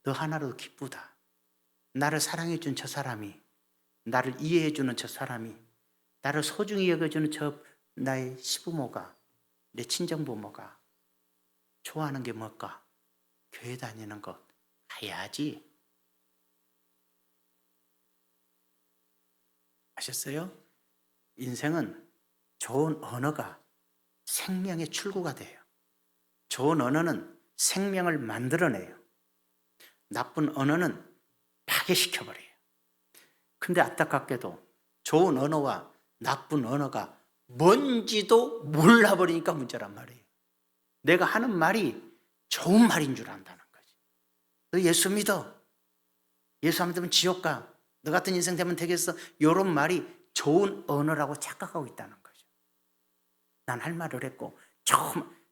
너 하나로 기쁘다. 나를 사랑해준 저 사람이, 나를 이해해주는 저 사람이, 나를 소중히 여겨주는 저 나의 시부모가, 내 친정부모가 좋아하는 게 뭘까? 교회 다니는 것 해야지. 아셨어요? 인생은 좋은 언어가 생명의 출구가 돼요. 좋은 언어는 생명을 만들어내요. 나쁜 언어는 파괴시켜버려요. 근데 안타깝게도 좋은 언어와 나쁜 언어가 뭔지도 몰라버리니까 문제란 말이에요. 내가 하는 말이 좋은 말인 줄 안다는 거지. 너 예수 믿어. 예수 안 믿으면 지옥 가. 너 같은 인생 되면 되겠어. 이런 말이 좋은 언어라고 착각하고 있다는 거죠. 난 할 말을 했고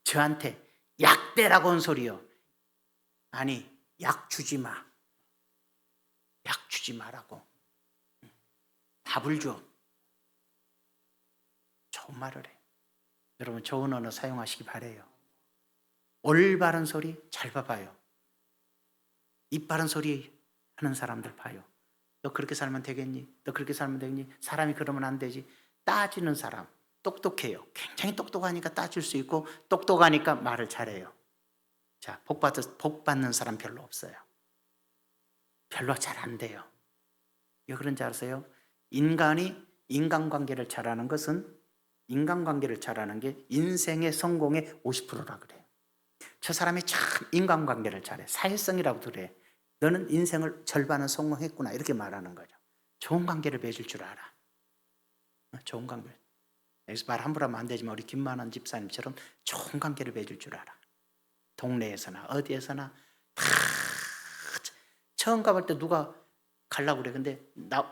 저한테 약대라고 한 소리요. 아니, 약 주지 마. 약 주지 마라고. 답을 줘. 좋은 말을 해. 여러분 좋은 언어 사용하시기 바래요. 올바른 소리 잘 봐봐요. 입 바른 소리 하는 사람들 봐요. 너 그렇게 살면 되겠니? 너 그렇게 살면 되겠니? 사람이 그러면 안 되지. 따지는 사람 똑똑해요. 굉장히 똑똑하니까 따질 수 있고 똑똑하니까 말을 잘해요. 자, 복 받는 사람 별로 없어요. 별로 잘 안 돼요. 왜 그런지 아세요? 인간이 인간관계를 잘하는 것은 인간관계를 잘하는 게 인생의 성공의 50%라 그래요. 저 사람이 참 인간관계를 잘해. 사회성이라고 그래. 너는 인생을 절반은 성공했구나. 이렇게 말하는 거죠. 좋은 관계를 맺을 줄 알아. 좋은 관계. 여기서 말 함부로 하면 안 되지만 우리 김만원 집사님처럼 좋은 관계를 맺을 줄 알아. 동네에서나 어디에서나 다 처음 가볼 때 누가 가려고 그래. 근데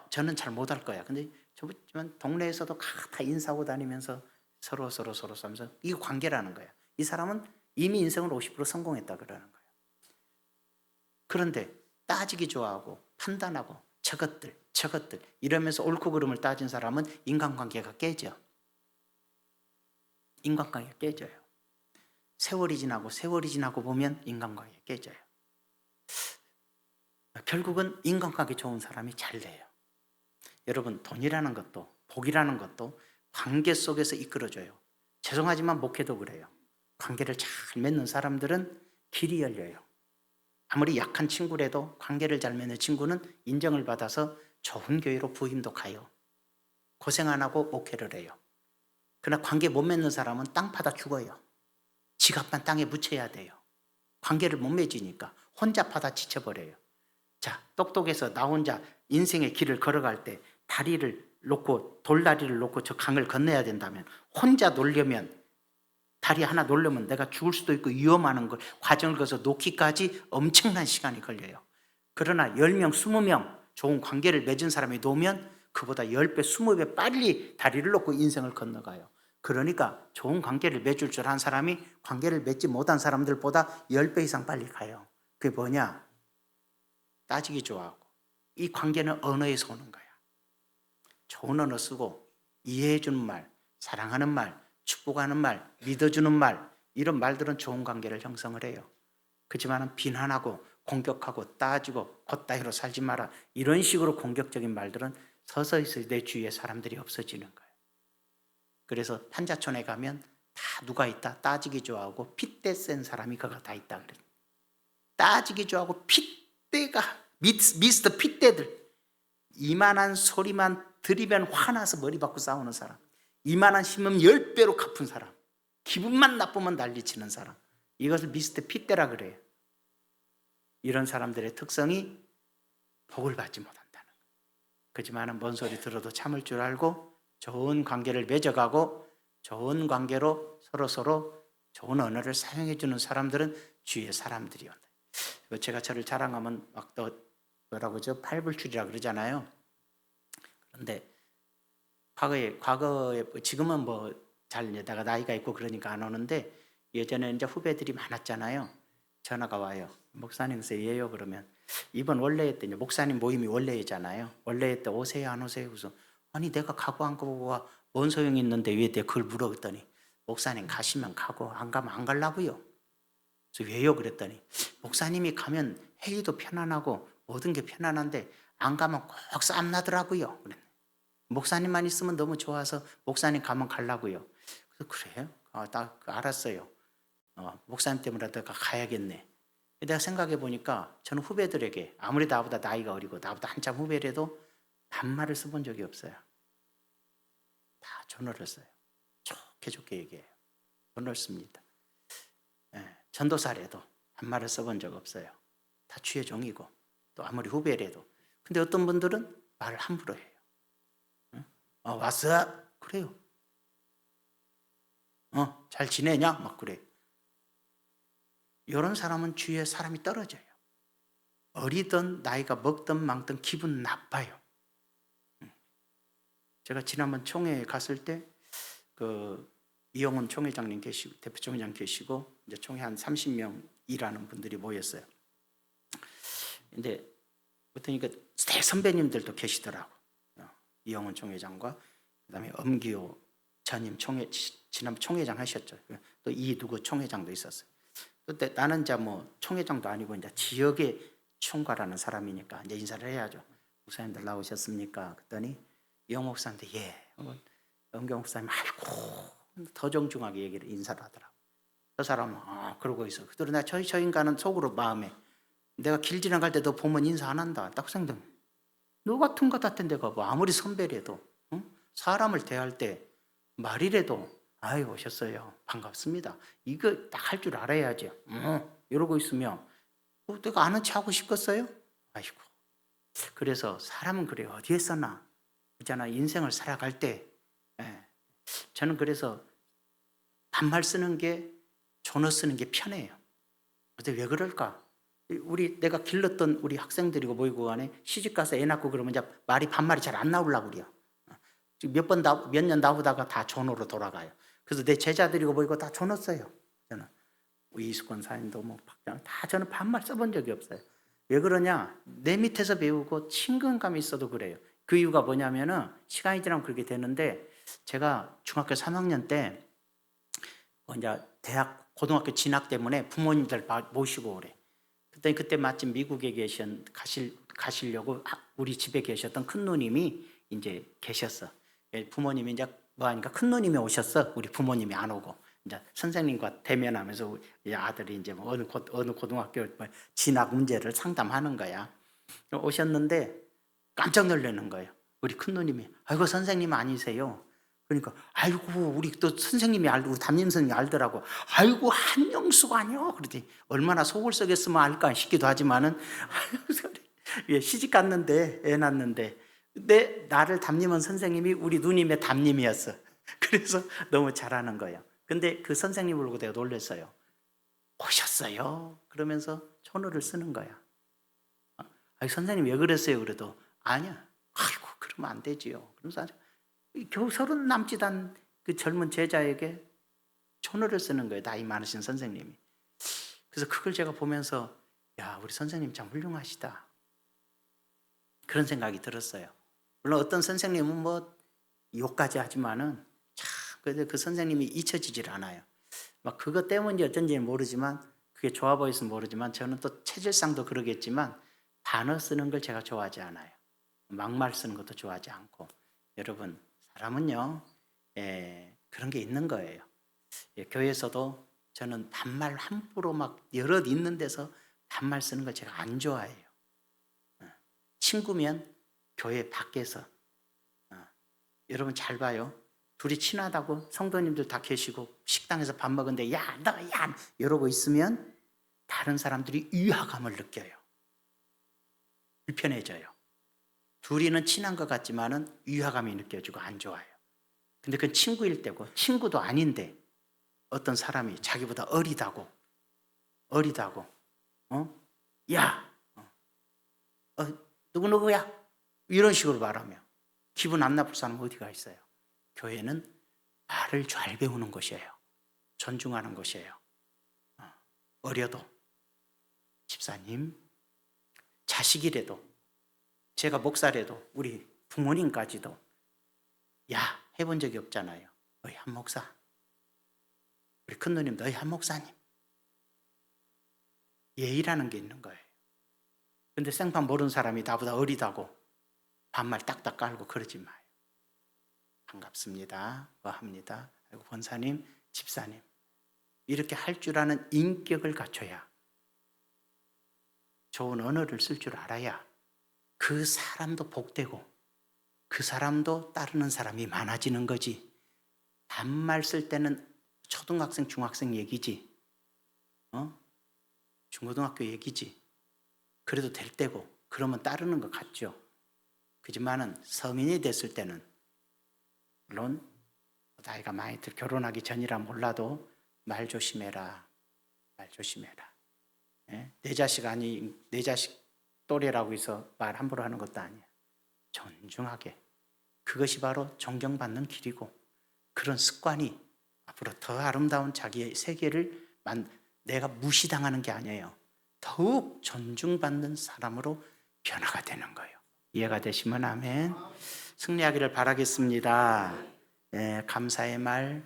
저는 잘 못 할 거야. 근데 저번 동네에서도 다 인사하고 다니면서 서로 하면서 이게 관계라는 거야. 이 사람은 이미 인생을 50% 성공했다 그러는 거예요. 그런데 따지기 좋아하고 판단하고 저것들 이러면서 옳고 그름을 따진 사람은 인간관계가 깨져. 인간관계가 깨져요. 세월이 지나고 보면 인간관계가 깨져요. 결국은 인간관계 좋은 사람이 잘 돼요. 여러분 돈이라는 것도 복이라는 것도 관계 속에서 이끌어져요. 죄송하지만 목회도 그래요. 관계를 잘 맺는 사람들은 길이 열려요. 아무리 약한 친구라도 관계를 잘 맺는 친구는 인정을 받아서 좋은 교회로 부임도 가요. 고생 안 하고 목회를 해요. 그러나 관계 못 맺는 사람은 땅 파다 죽어요. 지갑만 땅에 묻혀야 돼요. 관계를 못 맺으니까 혼자 파다 지쳐버려요. 자, 똑똑해서 나 혼자 인생의 길을 걸어갈 때 돌다리를 놓고 저 강을 건너야 된다면 혼자 놀려면 다리 하나 놓으려면 내가 죽을 수도 있고 위험한 걸 과정을 거쳐서 놓기까지 엄청난 시간이 걸려요. 그러나 10명, 20명 좋은 관계를 맺은 사람이 놓으면 그보다 10배, 20배 빨리 다리를 놓고 인생을 건너가요. 그러니까 좋은 관계를 맺을 줄 아는 사람이 관계를 맺지 못한 사람들보다 10배 이상 빨리 가요. 그게 뭐냐? 따지기 좋아하고 이 관계는 언어에서 오는 거야. 좋은 언어 쓰고 이해해주는 말, 사랑하는 말, 축복하는 말, 믿어주는 말 이런 말들은 좋은 관계를 형성을 해요. 그렇지만 비난하고 공격하고 따지고 겉다이로 살지 마라 이런 식으로 공격적인 말들은 서서히 내 주위에 사람들이 없어지는 거예요. 그래서 판자촌에 가면 다 누가 있다? 따지기 좋아하고 핏대 센 사람이 그가 다 있다 그래요. 따지기 좋아하고 핏대가 미스터 핏대들 이만한 소리만 들이면 화나서 머리 받고 싸우는 사람, 이만한 힘은 10배로 갚은 사람, 기분만 나쁘면 난리치는 사람, 이것을 미스터 핏대라 그래요. 이런 사람들의 특성이 복을 받지 못한다는 거예요. 그렇지만 뭔 소리 들어도 참을 줄 알고 좋은 관계를 맺어가고 좋은 관계로 서로 좋은 언어를 사용해 주는 사람들은 주위의 사람들이 온다. 제가 저를 자랑하면 막 또 뭐라고 저 팔불출이라 그러잖아요. 그런데 과거에 지금은 뭐 잘 내다가 나이가 있고 그러니까 안 오는데 예전에 이제 후배들이 많았잖아요. 전화가 와요. 목사님 예요 그러면 이번 원래회 때 이제 목사님 모임이 원래회잖아요. 원래회 때 오세요 안 오세요? 그래서 아니 내가 가고 안 가고가 뭔 소용이 있는데 왜 내가 그걸 물어봤더니 목사님 가시면 가고 안 가면 안 가려고요. 그래서 왜요? 그랬더니 목사님이 가면 회의도 편안하고 모든 게 편안한데 안 가면 꼭 싸움 나더라고요. 목사님만 있으면 너무 좋아서 목사님 가면 가려고요. 그래서 그래요? 나 알았어요. 목사님 때문에라도 내가 가야겠네. 내가 생각해 보니까 저는 후배들에게 아무리 나보다 나이가 어리고 나보다 한참 후배라도 반말을 써본 적이 없어요. 다 존어를 써요. 좋게 얘기해요. 존어를 씁니다. 전도사래도 반말을 써본 적 없어요. 다 주의 종이고 또 아무리 후배래도. 근데 어떤 분들은 말을 함부로 해요. 왔어? 그래요. 잘 지내냐? 막 그래. 이런 사람은 주위에 사람이 떨어져요. 어리든 나이가 먹든 망든 기분 나빠요. 제가 지난번 총회에 갔을 때 이영훈 총회장님 계시고 대표 총회장 계시고 이제 총회 한 30명 일하는 분들이 모였어요. 근데 그러니까 대 선배님들도 계시더라고. 이영훈 총회장과 그다음에 엄기호 전임 지난번 총회장 하셨죠. 또 이 누구 총회장도 있었어요. 그때 나는 이제 뭐 총회장도 아니고 이제 지역의 총괄하는 사람이니까 이제 인사를 해야죠. 목사님들 나오셨습니까? 그랬더니 이영 목사님도 예. 엄경 목사님 아이고 더 정중하게 인사를 하더라고. 저 사람은 그러고 있어. 그러나 저 인간은 속으로 마음에 내가 길 지나갈 때 너 보면 인사 안 한다. 딱 생각. 너 같은 것 같은 데가 뭐 아무리 선배라도 사람을 대할 때 말이라도 아이 오셨어요. 반갑습니다. 이거 딱 할 줄 알아야지. 이러고 있으면 내가 아는 체 하고 싶겠어요? 아이고. 그래서 사람은 그래요. 어디에서나 있잖아 인생을 살아갈 때 저는 그래서 반말 쓰는 게 존어 쓰는 게 편해요. 근데 왜 그럴까? 내가 길렀던 우리 학생들이고 뭐이고 간에 시집가서 애 낳고 그러면 이제 반말이 잘 안 나오려고 그래요. 몇 년 나오다가 다 존어로 돌아가요. 그래서 내 제자들이고 뭐이고 다 존어 써요. 저는 이수권 사님도 뭐 박장 다 저는 반말 써본 적이 없어요. 왜 그러냐? 내 밑에서 배우고 친근감이 있어도 그래요. 그 이유가 뭐냐면은 시간이 지나면 그렇게 되는데 제가 중학교 3학년 때 이제 고등학교 진학 때문에 부모님들 모시고 오래. 그때 마침 미국에 가시려고 우리 집에 계셨던 큰 누님이 이제 계셨어. 부모님이 이제 뭐 하니까 큰 누님이 오셨어. 우리 부모님이 안 오고. 이제 선생님과 대면하면서 아들이 이제 어느 고등학교 진학 문제를 상담하는 거야. 오셨는데 깜짝 놀라는 거예요. 우리 큰 누님이 아이고 선생님 아니세요. 그러니까 아이고 우리 또 선생님이 우리 담임 선생님이 알더라고. 아이고 한영수가 아니요. 그러더니 얼마나 속을 썩였으면 알까 싶기도 하지만은 시집 갔는데 애 낳는데 근데 나를 담임한 선생님이 우리 누님의 담임이었어. 그래서 너무 잘하는 거예요. 근데 그 선생님을 보고 내가 놀랐어요. 오셨어요. 그러면서 존어를 쓰는 거야. 아니, 선생님 왜 그랬어요? 그래도 아니야. 아이고 그러면 안 되지요. 그러면서 겨우 30 남짓 한 그 젊은 제자에게 존어를 쓰는 거예요. 나이 많으신 선생님이. 그래서 그걸 제가 보면서 야 우리 선생님 참 훌륭하시다. 그런 생각이 들었어요. 물론 어떤 선생님은 뭐 욕까지 하지만은 참 그래도 그 선생님이 잊혀지질 않아요. 막 그것 때문인지 어쩐지는 모르지만 그게 좋아 보였으면 모르지만 저는 또 체질상도 그러겠지만 단어 쓰는 걸 제가 좋아하지 않아요. 막말 쓰는 것도 좋아하지 않고 여러분 사람은요 그런 게 있는 거예요. 교회에서도 저는 반말 함부로 막 여럿 있는 데서 반말 쓰는 걸 제가 안 좋아해요. 친구면 교회 밖에서 여러분 잘 봐요. 둘이 친하다고 성도님들 다 계시고 식당에서 밥 먹는데 야 이러고 있으면 다른 사람들이 위화감을 느껴요. 불편해져요. 둘이는 친한 것 같지만은 위화감이 느껴지고 안 좋아요. 근데 그건 친구일 때고 친구도 아닌데 어떤 사람이 자기보다 어리다고 야 누구야 이런 식으로 말하면 기분 안 나쁠 사람 어디가 있어요. 교회는 말을 잘 배우는 곳이에요. 존중하는 곳이에요. 어려도 집사님 자식이라도 제가 목사라도 우리 부모님까지도 야 해본 적이 없잖아요. 너희 한 목사 우리 큰누님 너희 한 목사님 예의라는 게 있는 거예요. 근데 생판 모르는 사람이 나보다 어리다고 반말 딱딱 깔고 그러지 마요. 반갑습니다. 뭐 합니다. 아이고 권사님 집사님 이렇게 할 줄 아는 인격을 갖춰야 좋은 언어를 쓸 줄 알아야 그 사람도 복되고 그 사람도 따르는 사람이 많아지는 거지. 반말 쓸 때는 초등학생 중학생 얘기지 중고등학교 얘기지. 그래도 될 때고 그러면 따르는 것 같죠. 그지만은 성인이 됐을 때는 물론 나이가 많이 결혼하기 전이라 몰라도 말 조심해라. 말 조심해라. 내 자식 아니 내 자식 또래라고 해서 말 함부로 하는 것도 아니야. 존중하게. 그것이 바로 존경받는 길이고 그런 습관이 앞으로 더 아름다운 자기의 세계를 내가 무시당하는 게 아니에요. 더욱 존중받는 사람으로 변화가 되는 거예요. 이해가 되시면 아멘. 승리하기를 바라겠습니다. 감사의 말.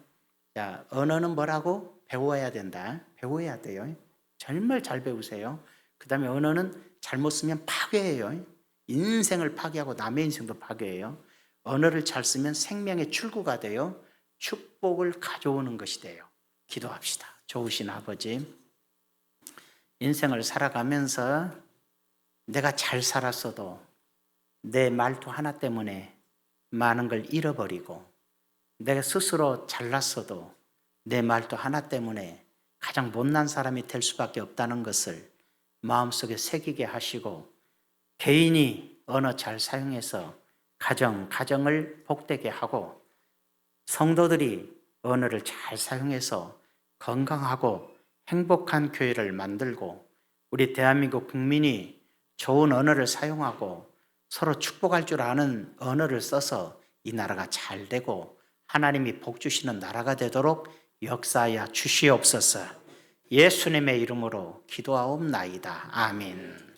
자, 언어는 뭐라고? 배워야 된다. 배워야 돼요. 정말 잘 배우세요. 그 다음에 언어는 잘못 쓰면 파괴해요. 인생을 파괴하고 남의 인생도 파괴해요. 언어를 잘 쓰면 생명의 출구가 돼요. 축복을 가져오는 것이 돼요. 기도합시다. 좋으신 아버지, 인생을 살아가면서 내가 잘 살았어도 내 말투 하나 때문에 많은 걸 잃어버리고, 내가 스스로 잘났어도 내 말투 하나 때문에 가장 못난 사람이 될 수밖에 없다는 것을 마음속에 새기게 하시고, 개인이 언어 잘 사용해서 가정을 복되게 하고, 성도들이 언어를 잘 사용해서 건강하고 행복한 교회를 만들고, 우리 대한민국 국민이 좋은 언어를 사용하고 서로 축복할 줄 아는 언어를 써서 이 나라가 잘 되고 하나님이 복 주시는 나라가 되도록 역사하여 주시옵소서. 예수님의 이름으로 기도하옵나이다. 아멘.